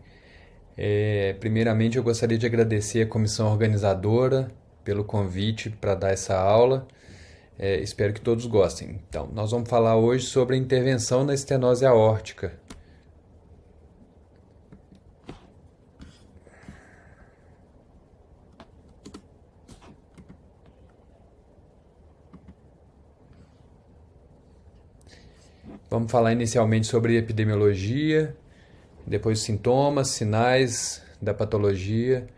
C: Primeiramente, eu gostaria de agradecer a comissão organizadora pelo convite para dar essa aula. Espero que todos gostem. Então, nós vamos falar hoje sobre a intervenção na estenose aórtica. Vamos falar inicialmente sobre epidemiologia, depois sintomas, sinais da patologia,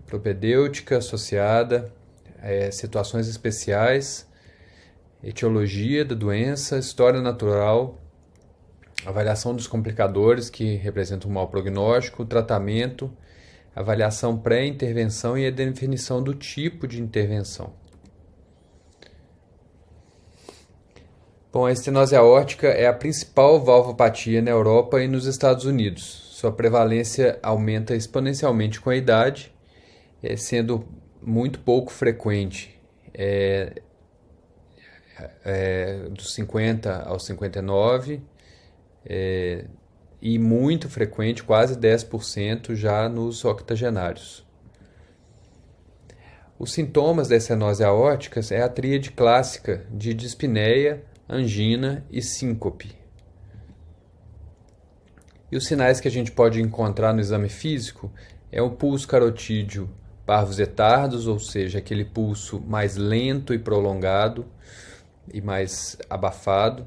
C: propedêutica associada, situações especiais, etiologia da doença, história natural, avaliação dos complicadores que representam um mau prognóstico, tratamento, avaliação pré-intervenção e a definição do tipo de intervenção. Bom, a estenose aórtica é a principal valvopatia na Europa e nos Estados Unidos. Sua prevalência aumenta exponencialmente com a idade, sendo muito pouco frequente dos 50 aos 59 e muito frequente, quase 10% já nos octogenários. Os sintomas da estenose aórtica é a tríade clássica de dispneia, angina e síncope. E os sinais que a gente pode encontrar no exame físico é o pulso carotídeo parvos et tardos, ou seja, aquele pulso mais lento e prolongado e mais abafado.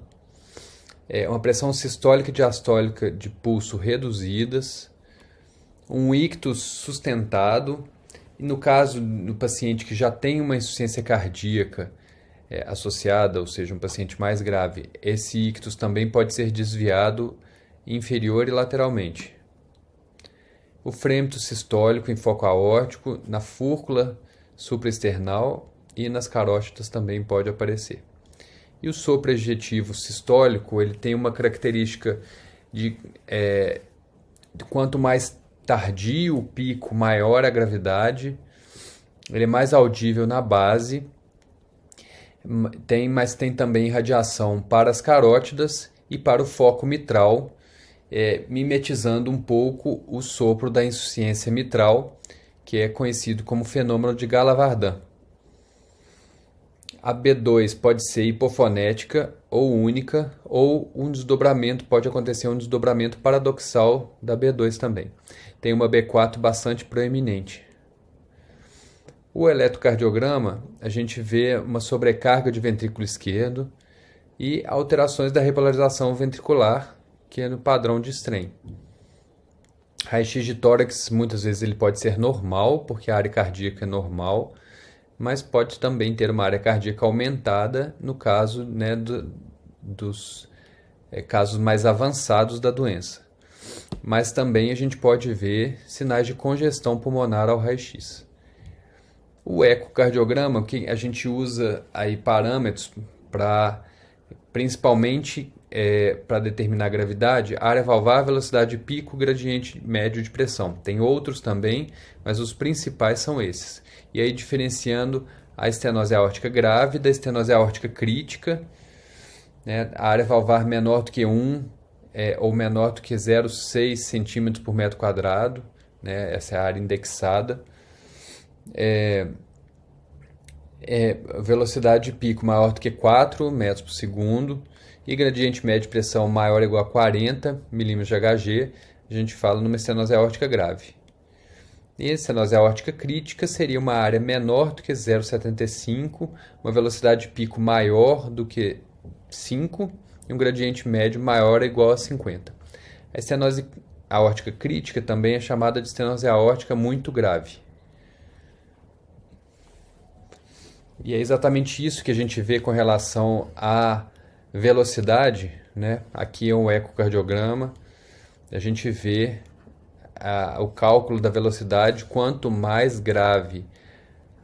C: Uma pressão sistólica e diastólica de pulso reduzidas, um ictus sustentado, e no caso do paciente que já tem uma insuficiência cardíaca associada, ou seja, um paciente mais grave, esse ictus também pode ser desviado inferior e lateralmente. O frêmito sistólico em foco aórtico, na fúrcula supraesternal e nas carótidas também pode aparecer. E o sopro ejetivo sistólico, ele tem uma característica de quanto mais tardio o pico, maior a gravidade. Ele é mais audível na base, mas tem também radiação para as carótidas e para o foco mitral, mimetizando um pouco o sopro da insuficiência mitral, que é conhecido como fenômeno de Gala-Vardin. A B2 pode ser hipofonética ou única, ou pode acontecer um desdobramento paradoxal da B2 também. Tem uma B4 bastante proeminente. O eletrocardiograma, a gente vê uma sobrecarga de ventrículo esquerdo e alterações da repolarização ventricular, que é no padrão de Strain. Raio-x de tórax, muitas vezes ele pode ser normal, porque a área cardíaca é normal, mas pode também ter uma área cardíaca aumentada no caso dos casos mais avançados da doença. Mas também a gente pode ver sinais de congestão pulmonar ao raio-x. O ecocardiograma, que a gente usa aí parâmetros principalmente para determinar a gravidade, área valvar, velocidade de pico, gradiente médio de pressão. Tem outros também, mas os principais são esses. E aí diferenciando a estenose aórtica grave da estenose aórtica crítica, né? A área valvar menor do que 1 ou menor do que 0,6 centímetros por metro quadrado, né? Essa é a área indexada. Velocidade de pico maior do que 4 metros por segundo e gradiente médio de pressão maior ou igual a 40 milímetros de Hg, a gente fala numa estenose aórtica grave. E a estenose aórtica crítica seria uma área menor do que 0,75, uma velocidade de pico maior do que 5 e um gradiente médio maior ou igual a 50. A estenose aórtica crítica também é chamada de estenose aórtica muito grave. E é exatamente isso que a gente vê com relação à velocidade, né? Aqui é um ecocardiograma, a gente vê o cálculo da velocidade. Quanto mais grave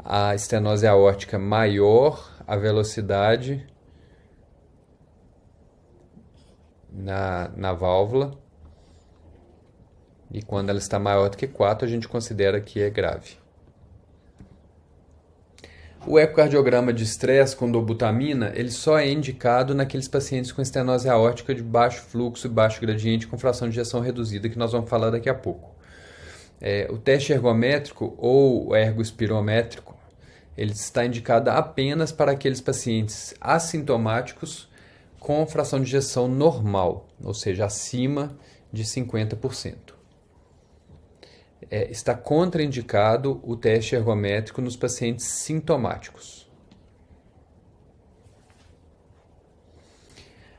C: a estenose aórtica, maior a velocidade na válvula. E quando ela está maior do que 4, a gente considera que é grave. O ecocardiograma de estresse com dobutamina, ele só é indicado naqueles pacientes com estenose aórtica de baixo fluxo e baixo gradiente com fração de ejeção reduzida, que nós vamos falar daqui a pouco. O teste ergométrico ou ergospirométrico, ele está indicado apenas para aqueles pacientes assintomáticos com fração de ejeção normal, ou seja, acima de 50%. Está contraindicado o teste ergométrico nos pacientes sintomáticos.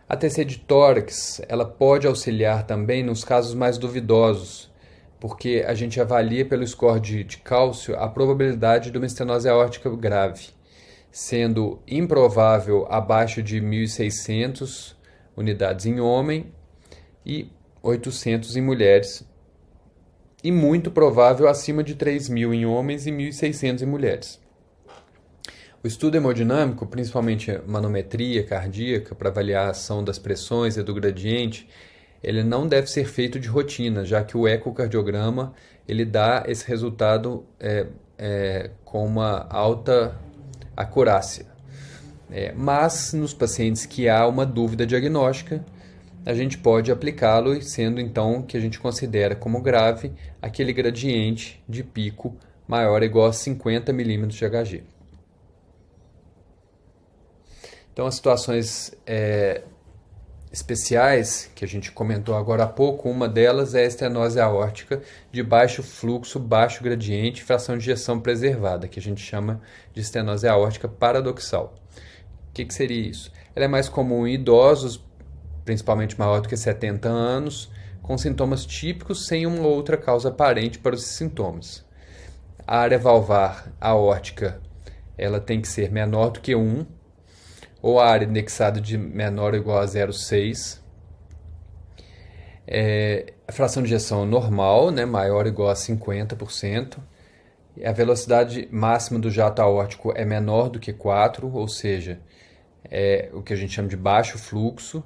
C: A TC de tórax, ela pode auxiliar também nos casos mais duvidosos, porque a gente avalia pelo score de cálcio a probabilidade de uma estenose aórtica grave, sendo improvável abaixo de 1.600 unidades em homem e 800 em mulheres, e muito provável acima de 3.000 em homens e 1.600 em mulheres. O estudo hemodinâmico, principalmente manometria cardíaca, para avaliar a ação das pressões e do gradiente, ele não deve ser feito de rotina, já que o ecocardiograma ele dá esse resultado com uma alta acurácia. Mas nos pacientes que há uma dúvida diagnóstica, a gente pode aplicá-lo, sendo então que a gente considera como grave aquele gradiente de pico maior ou igual a 50 milímetros de Hg. Então, as situações especiais que a gente comentou agora há pouco, uma delas é a estenose aórtica de baixo fluxo, baixo gradiente, fração de ejeção preservada, que a gente chama de estenose aórtica paradoxal. O que seria isso? Ela é mais comum em idosos, principalmente maior do que 70 anos, com sintomas típicos sem uma outra causa aparente para os sintomas. A área valvar aórtica ela tem que ser menor do que 1, ou a área indexada de menor ou igual a 0,6. A fração de ejeção normal, né, maior ou igual a 50%. A velocidade máxima do jato aórtico é menor do que 4, ou seja, é o que a gente chama de baixo fluxo.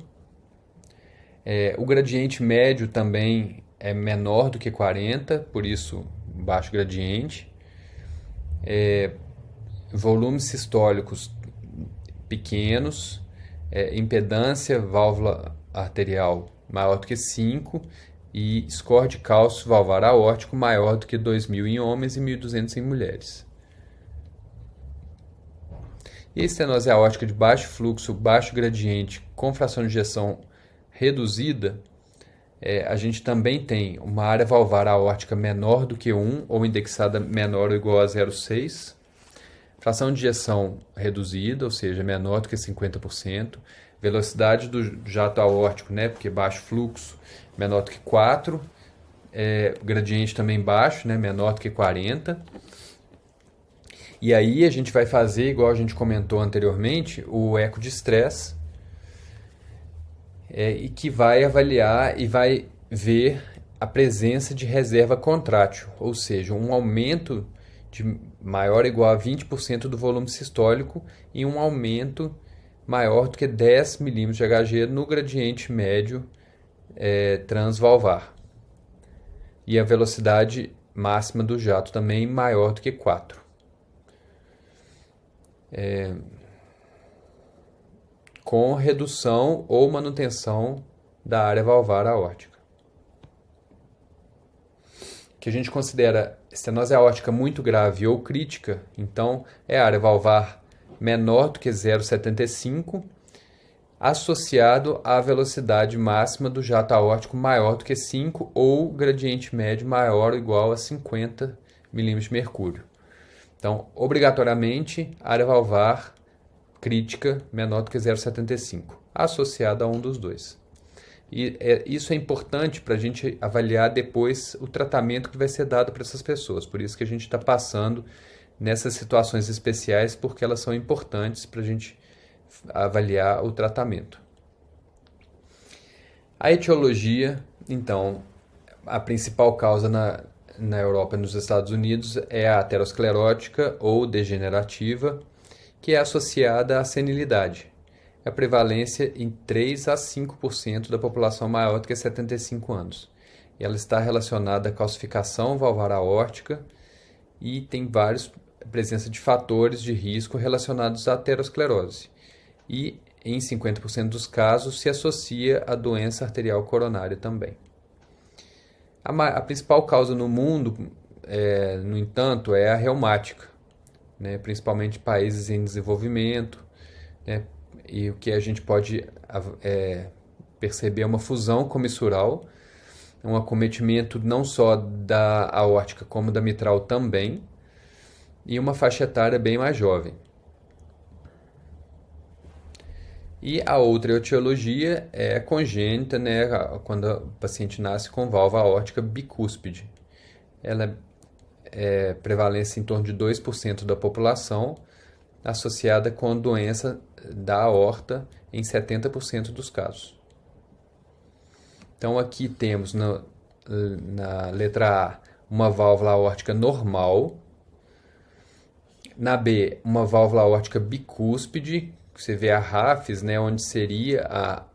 C: O gradiente médio também é menor do que 40, por isso baixo gradiente. Volumes sistólicos pequenos, impedância válvula arterial maior do que 5 e score de cálcio valvar aórtico maior do que 2.000 em homens e 1.200 em mulheres. E a estenose aórtica de baixo fluxo, baixo gradiente com fração de ejeção reduzida, a gente também tem uma área valvar aórtica menor do que 1 ou indexada menor ou igual a 0,6. Fração de ejeção reduzida, ou seja, menor do que 50%. Velocidade do jato aórtico, né, porque baixo fluxo, menor do que 4. Gradiente também baixo, né, menor do que 40. E aí a gente vai fazer, igual a gente comentou anteriormente, o eco de estresse, e que vai avaliar e vai ver a presença de reserva contrátil, ou seja, um aumento de maior ou igual a 20% do volume sistólico e um aumento maior do que 10 milímetros de Hg no gradiente médio transvalvar. E a velocidade máxima do jato também maior do que 4. Com redução ou manutenção da área valvar aórtica. Que a gente considera estenose aórtica muito grave ou crítica, então é a área valvar menor do que 0,75, associado à velocidade máxima do jato aórtico maior do que 5 ou gradiente médio maior ou igual a 50 milímetros de mercúrio. Então, obrigatoriamente, área valvar crítica menor do que 0,75, associada a um dos dois. E isso é importante para a gente avaliar depois o tratamento que vai ser dado para essas pessoas. Por isso que a gente está passando nessas situações especiais, porque elas são importantes para a gente avaliar o tratamento. A etiologia, então, a principal causa na Europa e nos Estados Unidos é a aterosclerótica ou degenerativa, que é associada à senilidade. A prevalência em 3 a 5% da população maior do que 75 anos. E ela está relacionada à calcificação valvar aórtica e tem vários presença de fatores de risco relacionados à aterosclerose. E em 50% dos casos se associa à doença arterial coronária também. A principal causa no mundo, no entanto, é a reumática, né, principalmente países em desenvolvimento, né, e o que a gente pode perceber é uma fusão comissural, um acometimento não só da aórtica como da mitral também, e uma faixa etária bem mais jovem. E a outra etiologia é congênita, né, quando o paciente nasce com válvula aórtica bicúspide. Ela prevalência em torno de 2% da população, associada com doença da aorta em 70% dos casos. Então aqui temos na letra A uma válvula aórtica normal, na B uma válvula aórtica bicúspide, você vê a RAFES, né, onde seria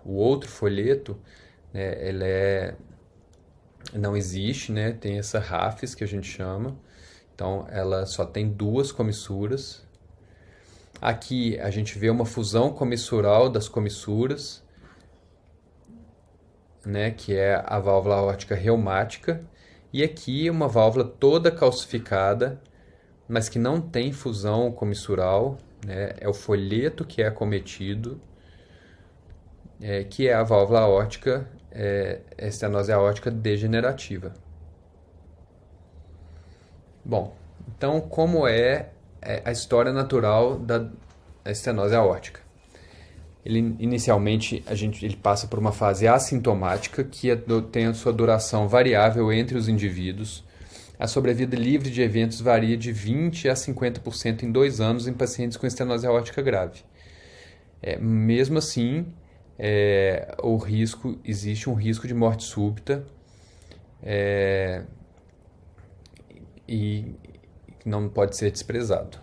C: o outro folheto, né, não existe, né, tem essa RAFES que a gente chama, então ela só tem duas comissuras. Aqui a gente vê uma fusão comissural das comissuras, né, que é a válvula aórtica reumática, e aqui uma válvula toda calcificada, mas que não tem fusão comissural, né, é o folheto que é acometido, que é a válvula aórtica, estenose aórtica degenerativa. Bom, então como é a história natural da estenose aórtica? Inicialmente, ele passa por uma fase assintomática, que tem a sua duração variável entre os indivíduos. A sobrevida livre de eventos varia de 20% a 50% em 2 anos em pacientes com estenose aórtica grave. Mesmo assim, existe um risco de morte súbita e não pode ser desprezado.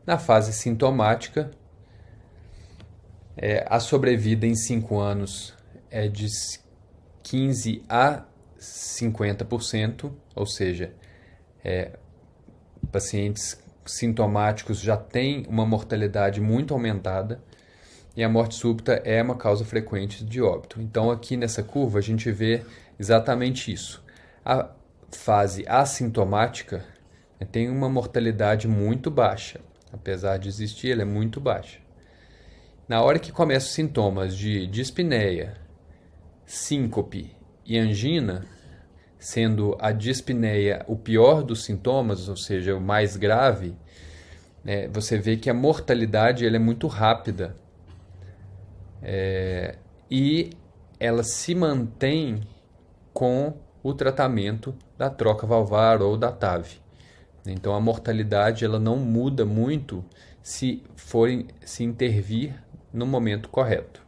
C: Na fase sintomática, a sobrevida em 5 anos é de 15% a 50%, ou seja, pacientes sintomáticos já têm uma mortalidade muito aumentada e a morte súbita é uma causa frequente de óbito. Então, aqui nessa curva, a gente vê exatamente isso. A fase assintomática tem uma mortalidade muito baixa. Apesar de existir, ela é muito baixa. Na hora que começam os sintomas de dispneia, síncope e angina, sendo a dispneia o pior dos sintomas, ou seja, o mais grave, você vê que a mortalidade ela é muito rápida e ela se mantém com o tratamento da troca valvar ou da TAV. Então a mortalidade ela não muda muito se intervir no momento correto.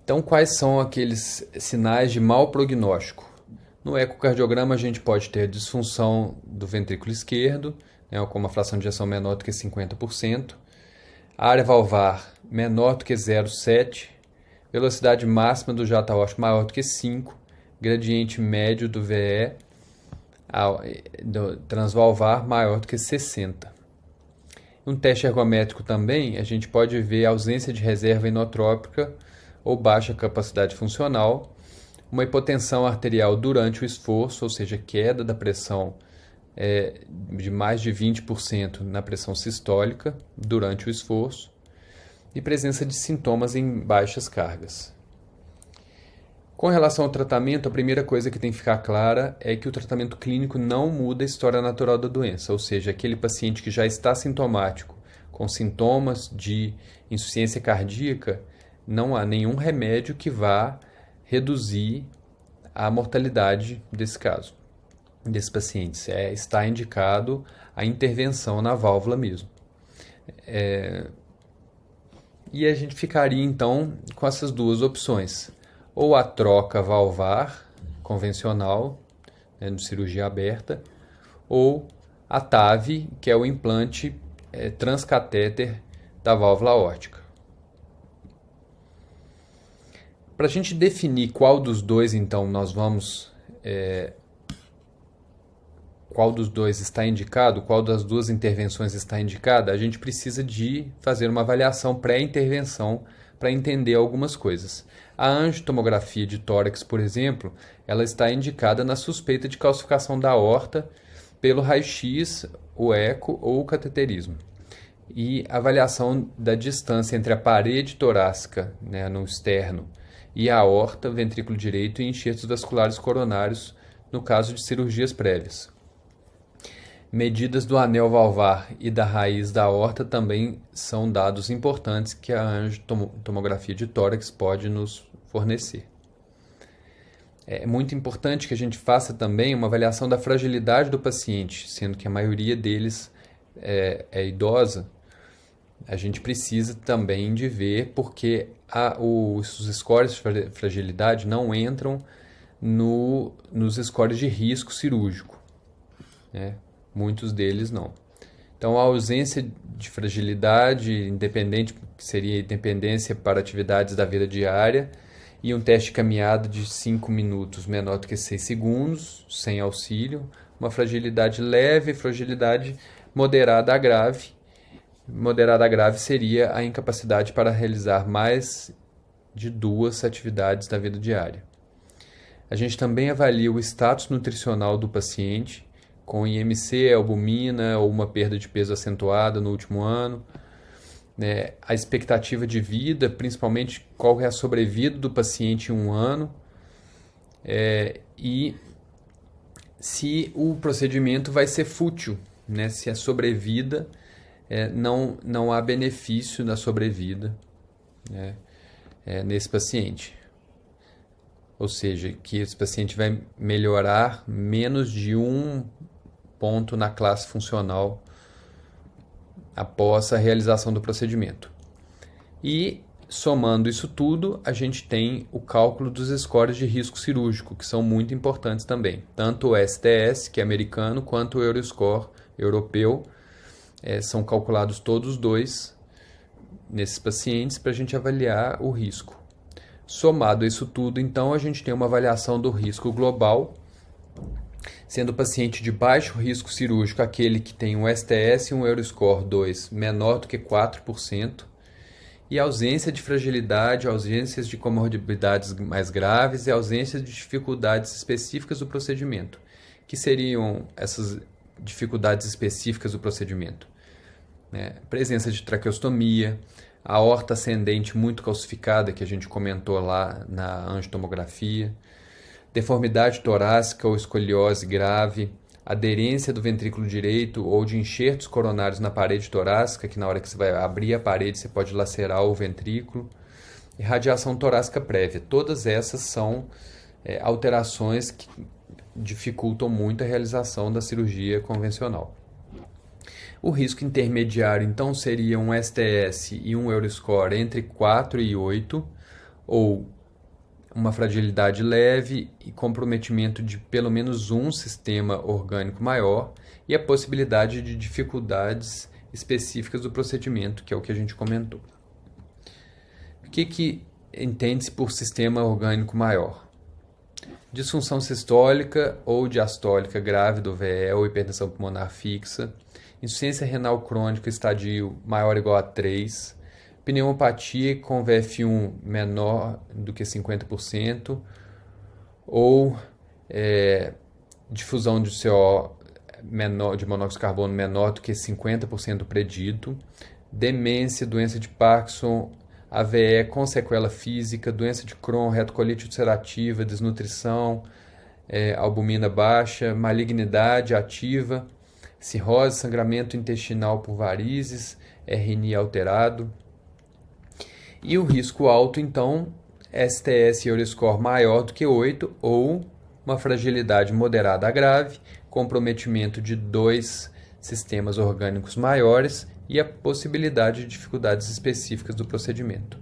C: Então, quais são aqueles sinais de mau prognóstico? No ecocardiograma, a gente pode ter disfunção do ventrículo esquerdo, com uma fração de ejeção menor do que 50%, área valvar menor do que 0,7, velocidade máxima do jato aórtico maior do que 5, gradiente médio do VE do transvalvar maior do que 60. Um teste ergométrico também, a gente pode ver ausência de reserva inotrópica ou baixa capacidade funcional, uma hipotensão arterial durante o esforço, ou seja, queda da pressão de mais de 20% na pressão sistólica durante o esforço, e presença de sintomas em baixas cargas. Com relação ao tratamento, a primeira coisa que tem que ficar clara é que o tratamento clínico não muda a história natural da doença, ou seja, aquele paciente que já está sintomático, com sintomas de insuficiência cardíaca, não há nenhum remédio que vá reduzir a mortalidade desse caso, desses pacientes. Está indicado a intervenção na válvula mesmo. E a gente ficaria então com essas duas opções. Ou a troca valvar convencional, de cirurgia aberta, ou a TAV, que é o implante transcatéter da válvula aórtica. Para a gente definir qual dos dois, então, qual dos dois está indicado, qual das duas intervenções está indicada, a gente precisa de fazer uma avaliação pré-intervenção para entender algumas coisas. A angiotomografia de tórax, por exemplo, ela está indicada na suspeita de calcificação da aorta pelo raio-x, o eco ou o cateterismo. E avaliação da distância entre a parede torácica, né, no externo, e a aorta, ventrículo direito e enxertos vasculares coronários, no caso de cirurgias prévias. Medidas do anel valvar e da raiz da aorta também são dados importantes que a angiotomografia de tórax pode nos fornecer. É muito importante que a gente faça também uma avaliação da fragilidade do paciente, sendo que a maioria deles é idosa. A gente precisa também de ver porque os scores de fragilidade não entram nos scores de risco cirúrgico, né? Muitos deles não. Então, a ausência de fragilidade independente, que seria independência para atividades da vida diária, e um teste de caminhada de 5 minutos menor do que 6 segundos, sem auxílio, uma fragilidade leve, fragilidade moderada a grave. Moderada a grave seria a incapacidade para realizar mais de 2 atividades da vida diária. A gente também avalia o status nutricional do paciente, com IMC, albumina ou uma perda de peso acentuada no último ano, né? A expectativa de vida, principalmente qual é a sobrevida do paciente em um ano, e se o procedimento vai ser fútil, né? Se a sobrevida, não há benefício na sobrevida, né? Nesse paciente. Ou seja, que esse paciente vai melhorar menos de 1 ponto na classe funcional após a realização do procedimento. E, somando isso tudo, a gente tem o cálculo dos scores de risco cirúrgico, que são muito importantes também. Tanto o STS, que é americano, quanto o Euroscore europeu, são calculados todos os dois nesses pacientes para a gente avaliar o risco. Somado a isso tudo, então, a gente tem uma avaliação do risco global, sendo o paciente de baixo risco cirúrgico aquele que tem um STS e um Euroscore 2 menor do que 4%, e ausência de fragilidade, ausências de comorbidades mais graves e ausência de dificuldades específicas do procedimento. Que seriam essas dificuldades específicas do procedimento? Presença de traqueostomia, a aorta ascendente muito calcificada, que a gente comentou lá na angiotomografia, deformidade torácica ou escoliose grave, aderência do ventrículo direito ou de enxertos coronários na parede torácica, que na hora que você vai abrir a parede você pode lacerar o ventrículo, e radiação torácica prévia. Todas essas são alterações que dificultam muito a realização da cirurgia convencional. O risco intermediário, então, seria um STS e um Euroscore entre 4 e 8, ou uma fragilidade leve e comprometimento de pelo menos um sistema orgânico maior e a possibilidade de dificuldades específicas do procedimento, que é o que a gente comentou. O que entende-se por sistema orgânico maior? Disfunção sistólica ou diastólica grave do VE ou hipertensão pulmonar fixa, insuficiência renal crônica estadio maior ou igual a 3, pneumopatia com VF1 menor do que 50%, ou difusão de CO menor, de monóxido de carbono menor do que 50% predito, demência, doença de Parkinson, AVE com sequela física, doença de Crohn, retocolite ulcerativa, desnutrição, albumina baixa, malignidade ativa, cirrose, sangramento intestinal por varizes, RNI alterado. E o risco alto, então, STS e Euroscore maior do que 8 ou uma fragilidade moderada a grave, comprometimento de 2 sistemas orgânicos maiores e a possibilidade de dificuldades específicas do procedimento.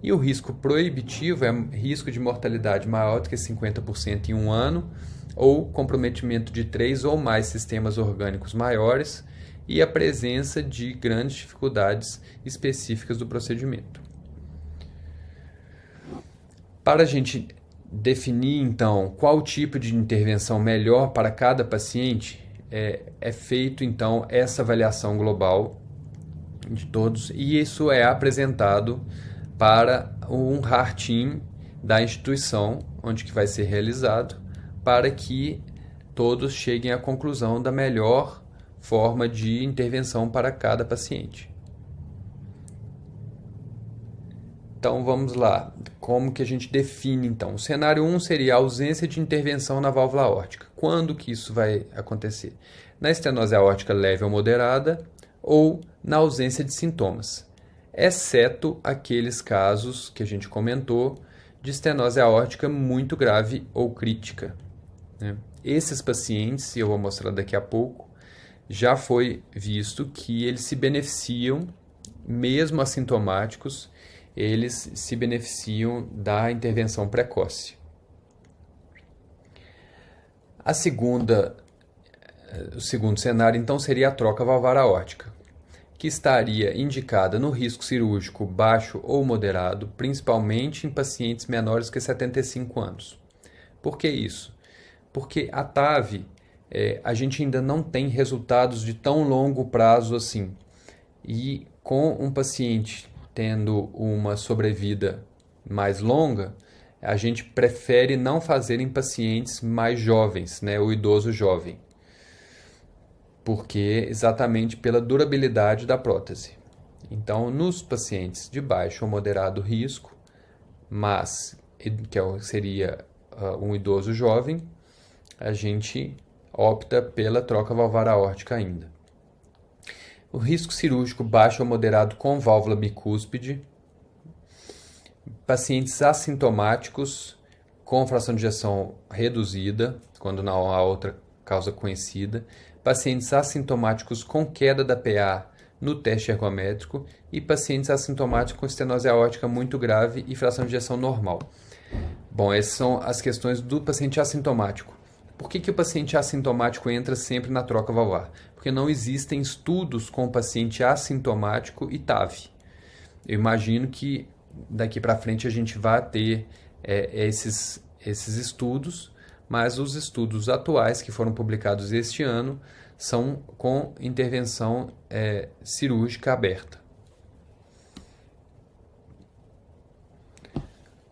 C: E o risco proibitivo é risco de mortalidade maior do que 50% em um ano ou comprometimento de 3 ou mais sistemas orgânicos maiores e a presença de grandes dificuldades específicas do procedimento. Para a gente definir, então, qual tipo de intervenção melhor para cada paciente, é feito, então, essa avaliação global de todos, e isso é apresentado para um RAR-team da instituição onde que vai ser realizado, para que todos cheguem à conclusão da melhor forma de intervenção para cada paciente. Então vamos lá, como que a gente define então? O cenário 1 seria a ausência de intervenção na válvula aórtica. Quando que isso vai acontecer? Na estenose aórtica leve ou moderada ou na ausência de sintomas, exceto aqueles casos que a gente comentou de estenose aórtica muito grave ou crítica, né? Esses pacientes, eu vou mostrar daqui a pouco, já foi visto que eles se beneficiam, mesmo assintomáticos, eles se beneficiam da intervenção precoce. O segundo cenário, então, seria a troca valvar aórtica, que estaria indicada no risco cirúrgico baixo ou moderado, principalmente em pacientes menores que 75 anos. Por que isso? Porque a TAV, a gente ainda não tem resultados de tão longo prazo assim. E com um paciente tendo uma sobrevida mais longa, a gente prefere não fazer em pacientes mais jovens, né, o idoso jovem, porque exatamente pela durabilidade da prótese. Então, nos pacientes de baixo ou moderado risco, mas que seria um idoso jovem, a gente opta pela troca valvar aórtica ainda. O risco cirúrgico baixo ou moderado com válvula bicúspide, pacientes assintomáticos com fração de ejeção reduzida, quando não há outra causa conhecida, pacientes assintomáticos com queda da PA no teste ergométrico e pacientes assintomáticos com estenose aórtica muito grave e fração de ejeção normal. Bom, essas são as questões do paciente assintomático. Por que o paciente assintomático entra sempre na troca valvar? Porque não existem estudos com o paciente assintomático e TAV. Eu imagino que daqui para frente a gente vai ter esses estudos, mas os estudos atuais que foram publicados este ano são com intervenção cirúrgica aberta.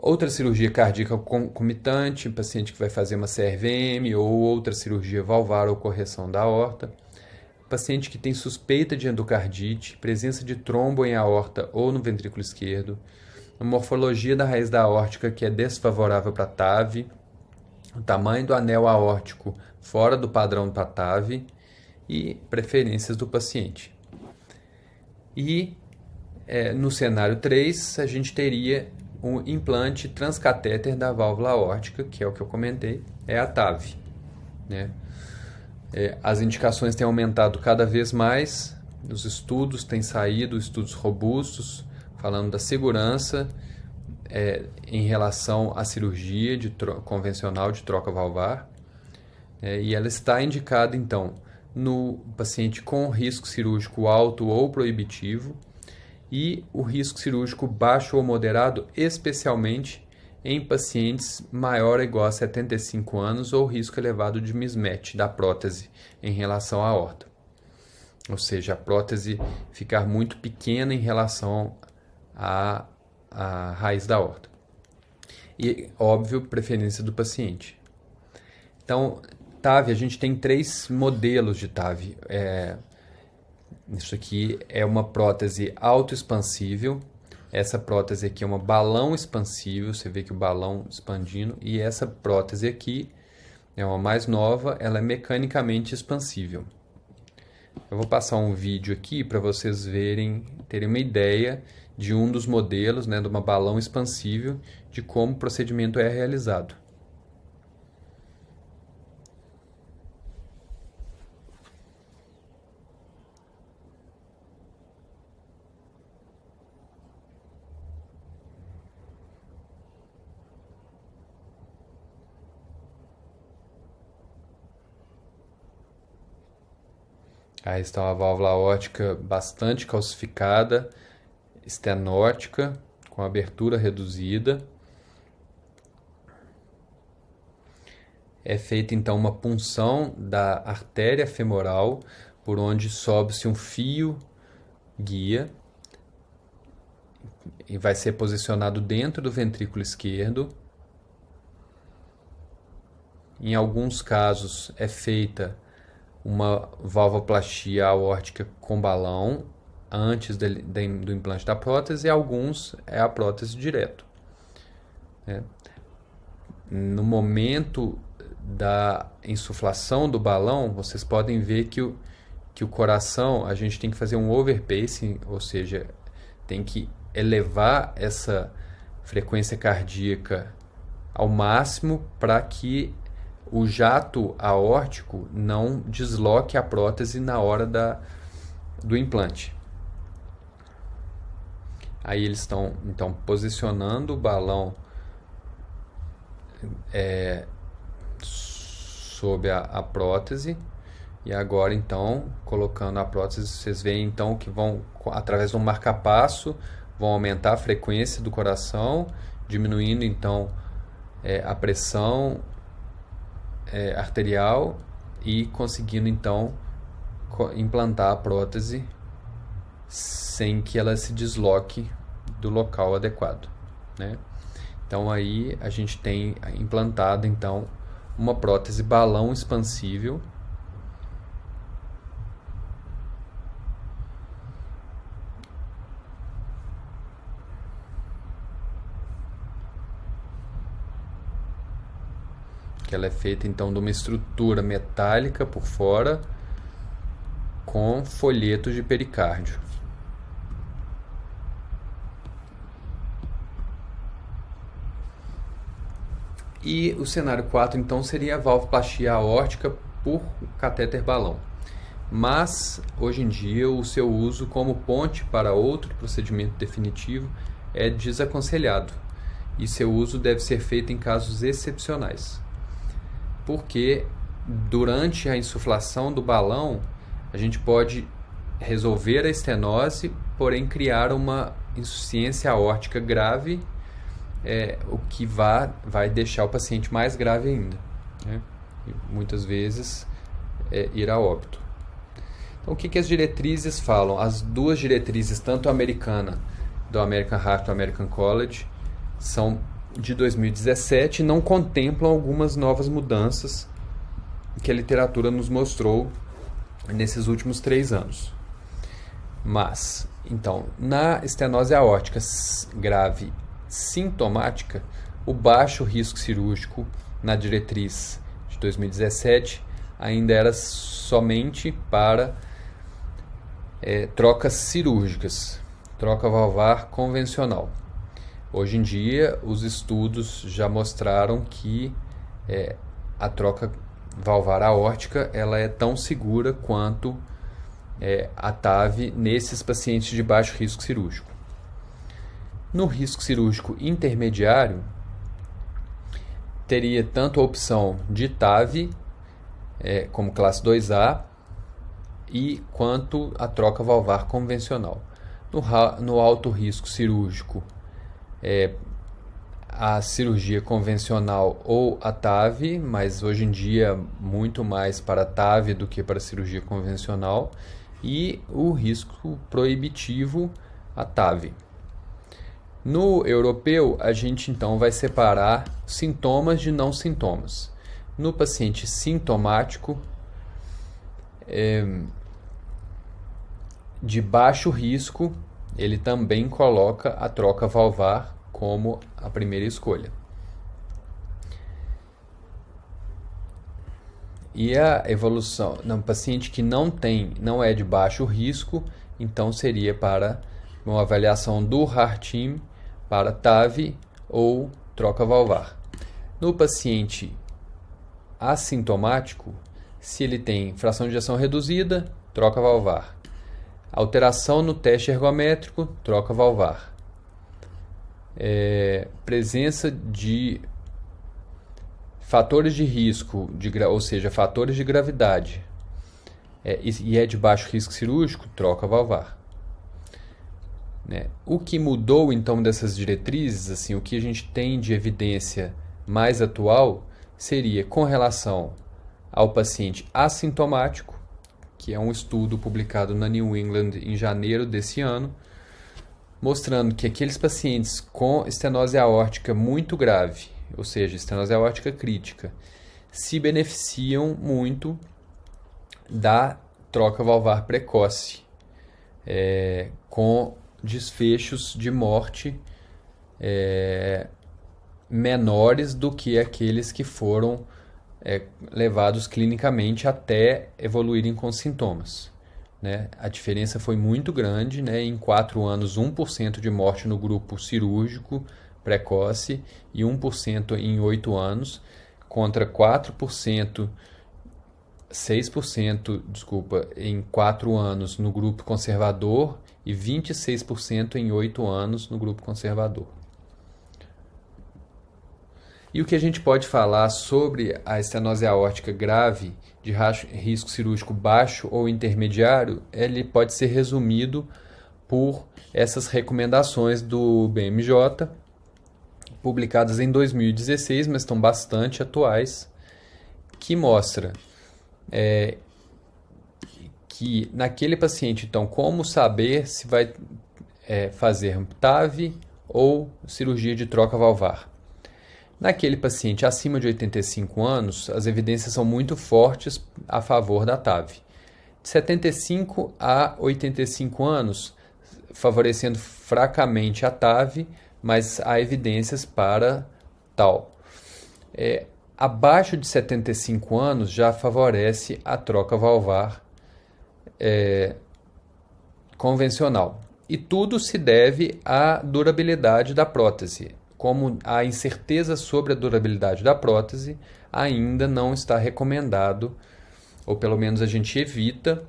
C: Outra cirurgia cardíaca concomitante, paciente que vai fazer uma CRVM ou outra cirurgia valvar ou correção da aorta. Paciente que tem suspeita de endocardite, presença de trombo em aorta ou no ventrículo esquerdo, uma morfologia da raiz da aórtica que é desfavorável para TAV, o tamanho do anel aórtico fora do padrão para TAV e preferências do paciente. E no cenário 3, a gente teria um implante transcatéter da válvula aórtica, que é o que eu comentei, é a TAV, né? As indicações têm aumentado cada vez mais, os estudos têm saído, estudos robustos, falando da segurança em relação à cirurgia convencional de troca valvar, e ela está indicada, então, no paciente com risco cirúrgico alto ou proibitivo, e o risco cirúrgico baixo ou moderado, especialmente em pacientes maior ou igual a 75 anos ou risco elevado de mismatch da prótese em relação à aorta. Ou seja, a prótese ficar muito pequena em relação à raiz da aorta. E, óbvio, preferência do paciente. Então, TAV, a gente tem 3 modelos de TAV. Isso aqui é uma prótese autoexpansível. Essa prótese aqui é uma balão expansível. Você vê que o balão expandindo. E essa prótese aqui é uma mais nova. Ela é mecanicamente expansível. Eu vou passar um vídeo aqui para vocês terem uma ideia de um dos modelos, né, de uma balão expansível, de como o procedimento é realizado. Aí está uma válvula aórtica bastante calcificada, estenótica, com abertura reduzida. É feita então uma punção da artéria femoral, por onde sobe-se um fio guia, e vai ser posicionado dentro do ventrículo esquerdo. Em alguns casos é feita uma valvoplastia aórtica com balão antes do implante da prótese, e alguns é a prótese direto. No momento da insuflação do balão, vocês podem ver que o coração, a gente tem que fazer um overpacing, ou seja, tem que elevar essa frequência cardíaca ao máximo para que o jato aórtico não desloque a prótese na hora do implante. Aí eles estão então posicionando o balão sob a prótese, e agora então colocando a prótese, vocês veem então que vão, através de um marca-passo, vão aumentar a frequência do coração, diminuindo então a pressão arterial, e conseguindo então implantar a prótese sem que ela se desloque do local adequado, né? Então aí a gente tem implantado então uma prótese balão expansível, que ela é feita então de uma estrutura metálica por fora com folhetos de pericárdio. E o cenário 4 então seria a valvoplastia aórtica por catéter balão. Mas hoje em dia o seu uso como ponte para outro procedimento definitivo é desaconselhado, e seu uso deve ser feito em casos excepcionais, porque durante a insuflação do balão a gente pode resolver a estenose, porém criar uma insuficiência aórtica grave, o que vai deixar o paciente mais grave ainda, né? E muitas vezes ir a óbito. Então, o que as diretrizes falam? As duas diretrizes, tanto a americana, do American Heart e do American College, são de 2017 e não contemplam algumas novas mudanças que a literatura nos mostrou nesses últimos 3 anos. Mas, então, na estenose aórtica grave sintomática, o baixo risco cirúrgico na diretriz de 2017 ainda era somente para trocas cirúrgicas, troca valvar convencional. Hoje em dia, os estudos já mostraram que a troca valvar aórtica ela é tão segura quanto a TAV nesses pacientes de baixo risco cirúrgico. No risco cirúrgico intermediário, teria tanto a opção de TAV como classe 2A e quanto a troca valvar convencional. No alto risco cirúrgico, a cirurgia convencional ou a TAV, mas hoje em dia muito mais para a TAV do que para a cirurgia convencional, e o risco proibitivo, a TAV. No europeu, a gente então vai separar sintomas de não sintomas. No paciente sintomático, de baixo risco, ele também coloca a troca valvar como a primeira escolha. E a evolução no paciente que não é de baixo risco, então seria para uma avaliação do HeartTeam para TAV ou troca valvar. No paciente assintomático, se ele tem fração de ejeção reduzida, troca valvar. Alteração no teste ergométrico, troca valvar. Presença de fatores de risco, ou seja, fatores de gravidade, e é de baixo risco cirúrgico, troca valvar. O que mudou então dessas diretrizes, assim, o que a gente tem de evidência mais atual, seria com relação ao paciente assintomático, que é um estudo publicado na New England em janeiro desse ano, mostrando que aqueles pacientes com estenose aórtica muito grave, ou seja, estenose aórtica crítica, se beneficiam muito da troca valvar precoce, com desfechos de morte menores do que aqueles que foram levados clinicamente até evoluírem com sintomas. Né? A diferença foi muito grande, né? Em 4 anos, 1% de morte no grupo cirúrgico precoce e 1% em 8 anos, contra 6% em 4 anos no grupo conservador e 26% em 8 anos no grupo conservador. E o que a gente pode falar sobre a estenose aórtica grave de risco cirúrgico baixo ou intermediário, ele pode ser resumido por essas recomendações do BMJ, publicadas em 2016, mas estão bastante atuais, que mostra que naquele paciente, então, como saber se vai fazer TAV ou cirurgia de troca valvar. Naquele paciente acima de 85 anos, as evidências são muito fortes a favor da TAV. De 75 a 85 anos, favorecendo fracamente a TAV, mas há evidências para tal. Abaixo de 75 anos já favorece a troca valvar convencional. E tudo se deve à durabilidade da prótese. Como a incerteza sobre a durabilidade da prótese, ainda não está recomendado, ou pelo menos a gente evita,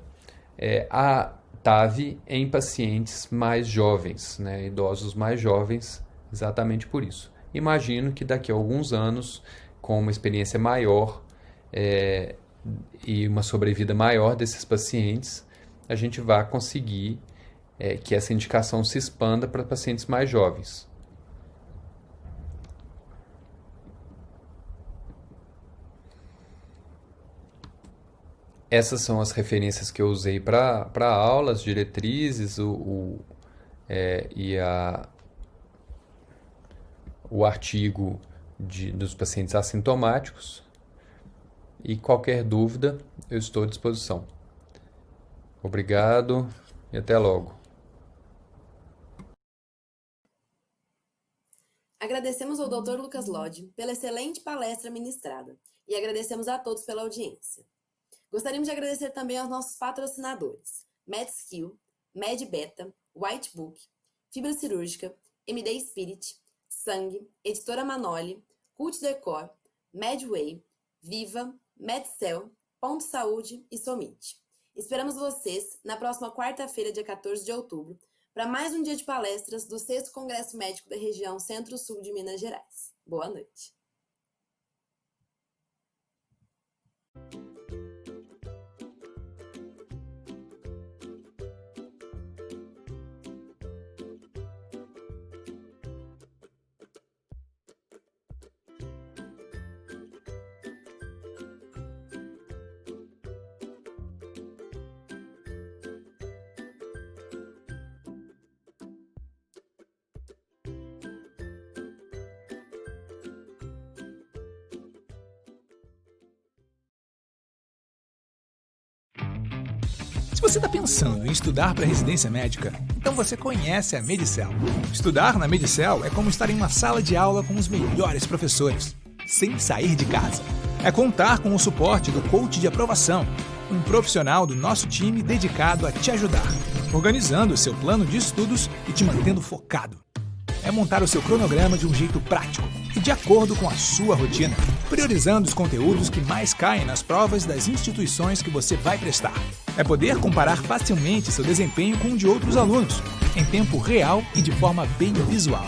C: a TAV em pacientes mais jovens, né, idosos mais jovens, exatamente por isso. Imagino que daqui a alguns anos, com uma experiência maior e uma sobrevida maior desses pacientes, a gente vai conseguir que essa indicação se expanda para pacientes mais jovens. Essas são as referências que eu usei para a aula, as diretrizes e o artigo dos pacientes assintomáticos. E qualquer dúvida, eu estou à disposição. Obrigado e até logo.
A: Agradecemos ao Dr. Lucas Lodge pela excelente palestra ministrada e agradecemos a todos pela audiência. Gostaríamos de agradecer também aos nossos patrocinadores: MedSkill, MedBeta, Whitebook, Fibra Cirúrgica, MD Spirit, Sangue, Editora Manoli, Cult Decor, Medway, Viva, Medcel, Ponto Saúde e Somit. Esperamos vocês na próxima quarta-feira, dia 14 de outubro, para mais um dia de palestras do 6º Congresso Médico da região Centro-Sul de Minas Gerais. Boa noite.
D: Se você está pensando em estudar para residência médica, então você conhece a Medicel. Estudar na Medicel é como estar em uma sala de aula com os melhores professores, sem sair de casa. É contar com o suporte do coach de aprovação, um profissional do nosso time dedicado a te ajudar, organizando o seu plano de estudos e te mantendo focado. É montar o seu cronograma de um jeito prático e de acordo com a sua rotina, priorizando os conteúdos que mais caem nas provas das instituições que você vai prestar. É poder comparar facilmente seu desempenho com o de outros alunos, em tempo real e de forma bem visual.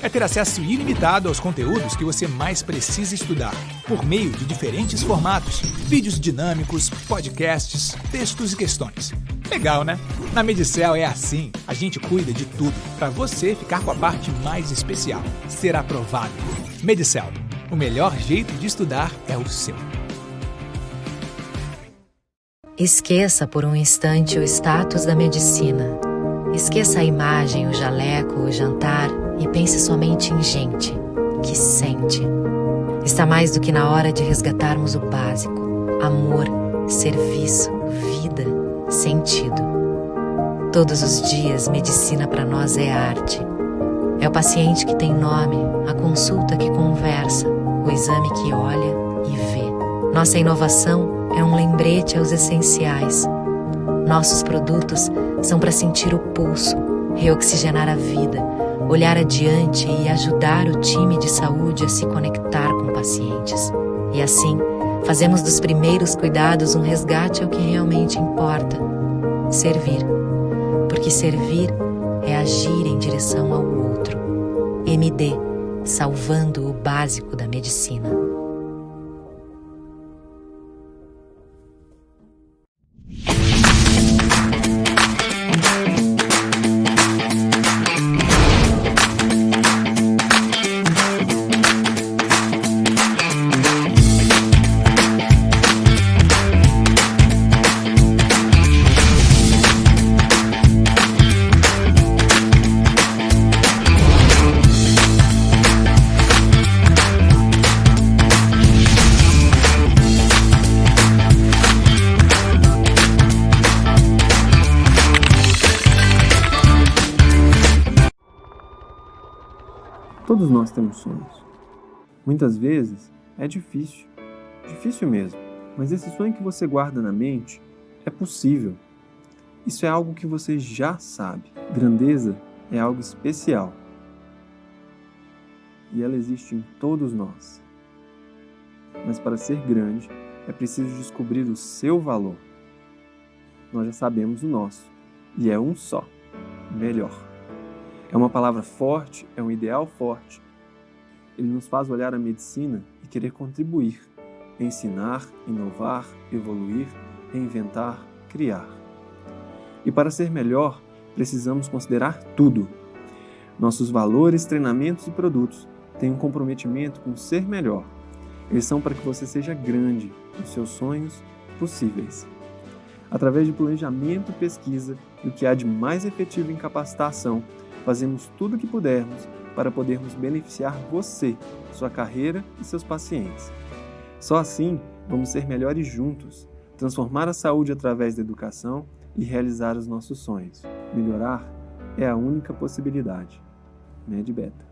D: É ter acesso ilimitado aos conteúdos que você mais precisa estudar, por meio de diferentes formatos, vídeos dinâmicos, podcasts, textos e questões. Legal, né? Na Medicel é assim, a gente cuida de tudo, para você ficar com a parte mais especial, ser aprovado. Medicel, o melhor jeito de estudar é o seu.
E: Esqueça por um instante o status da medicina. Esqueça a imagem, o jaleco, o jantar e pense somente em gente que sente. Está mais do que na hora de resgatarmos o básico: amor, serviço, vida, sentido. Todos os dias, medicina para nós é arte. É o paciente que tem nome, a consulta que conversa, o exame que olha e vê. Nossa inovação é um lembrete aos essenciais. Nossos produtos são para sentir o pulso, reoxigenar a vida, olhar adiante e ajudar o time de saúde a se conectar com pacientes. E assim, fazemos dos primeiros cuidados um resgate ao que realmente importa: servir. Porque servir é agir em direção ao outro. MD, salvando o básico da medicina.
F: Todos nós temos sonhos. Muitas vezes é difícil mesmo, mas esse sonho que você guarda na mente é possível. Isso é algo que você já sabe. Grandeza é algo especial e ela existe em todos nós. Mas para ser grande é preciso descobrir o seu valor. Nós já sabemos o nosso e é um só: melhor. É uma palavra forte, é um ideal forte. Ele nos faz olhar a medicina e querer contribuir, ensinar, inovar, evoluir, reinventar, criar. E para ser melhor, precisamos considerar tudo. Nossos valores, treinamentos e produtos têm um comprometimento com ser melhor. Eles são para que você seja grande nos seus sonhos possíveis. Através de planejamento, pesquisa e o que há de mais efetivo em capacitação, fazemos tudo o que pudermos para podermos beneficiar você, sua carreira e seus pacientes. Só assim vamos ser melhores juntos, transformar a saúde através da educação e realizar os nossos sonhos. Melhorar é a única possibilidade. Med Beta.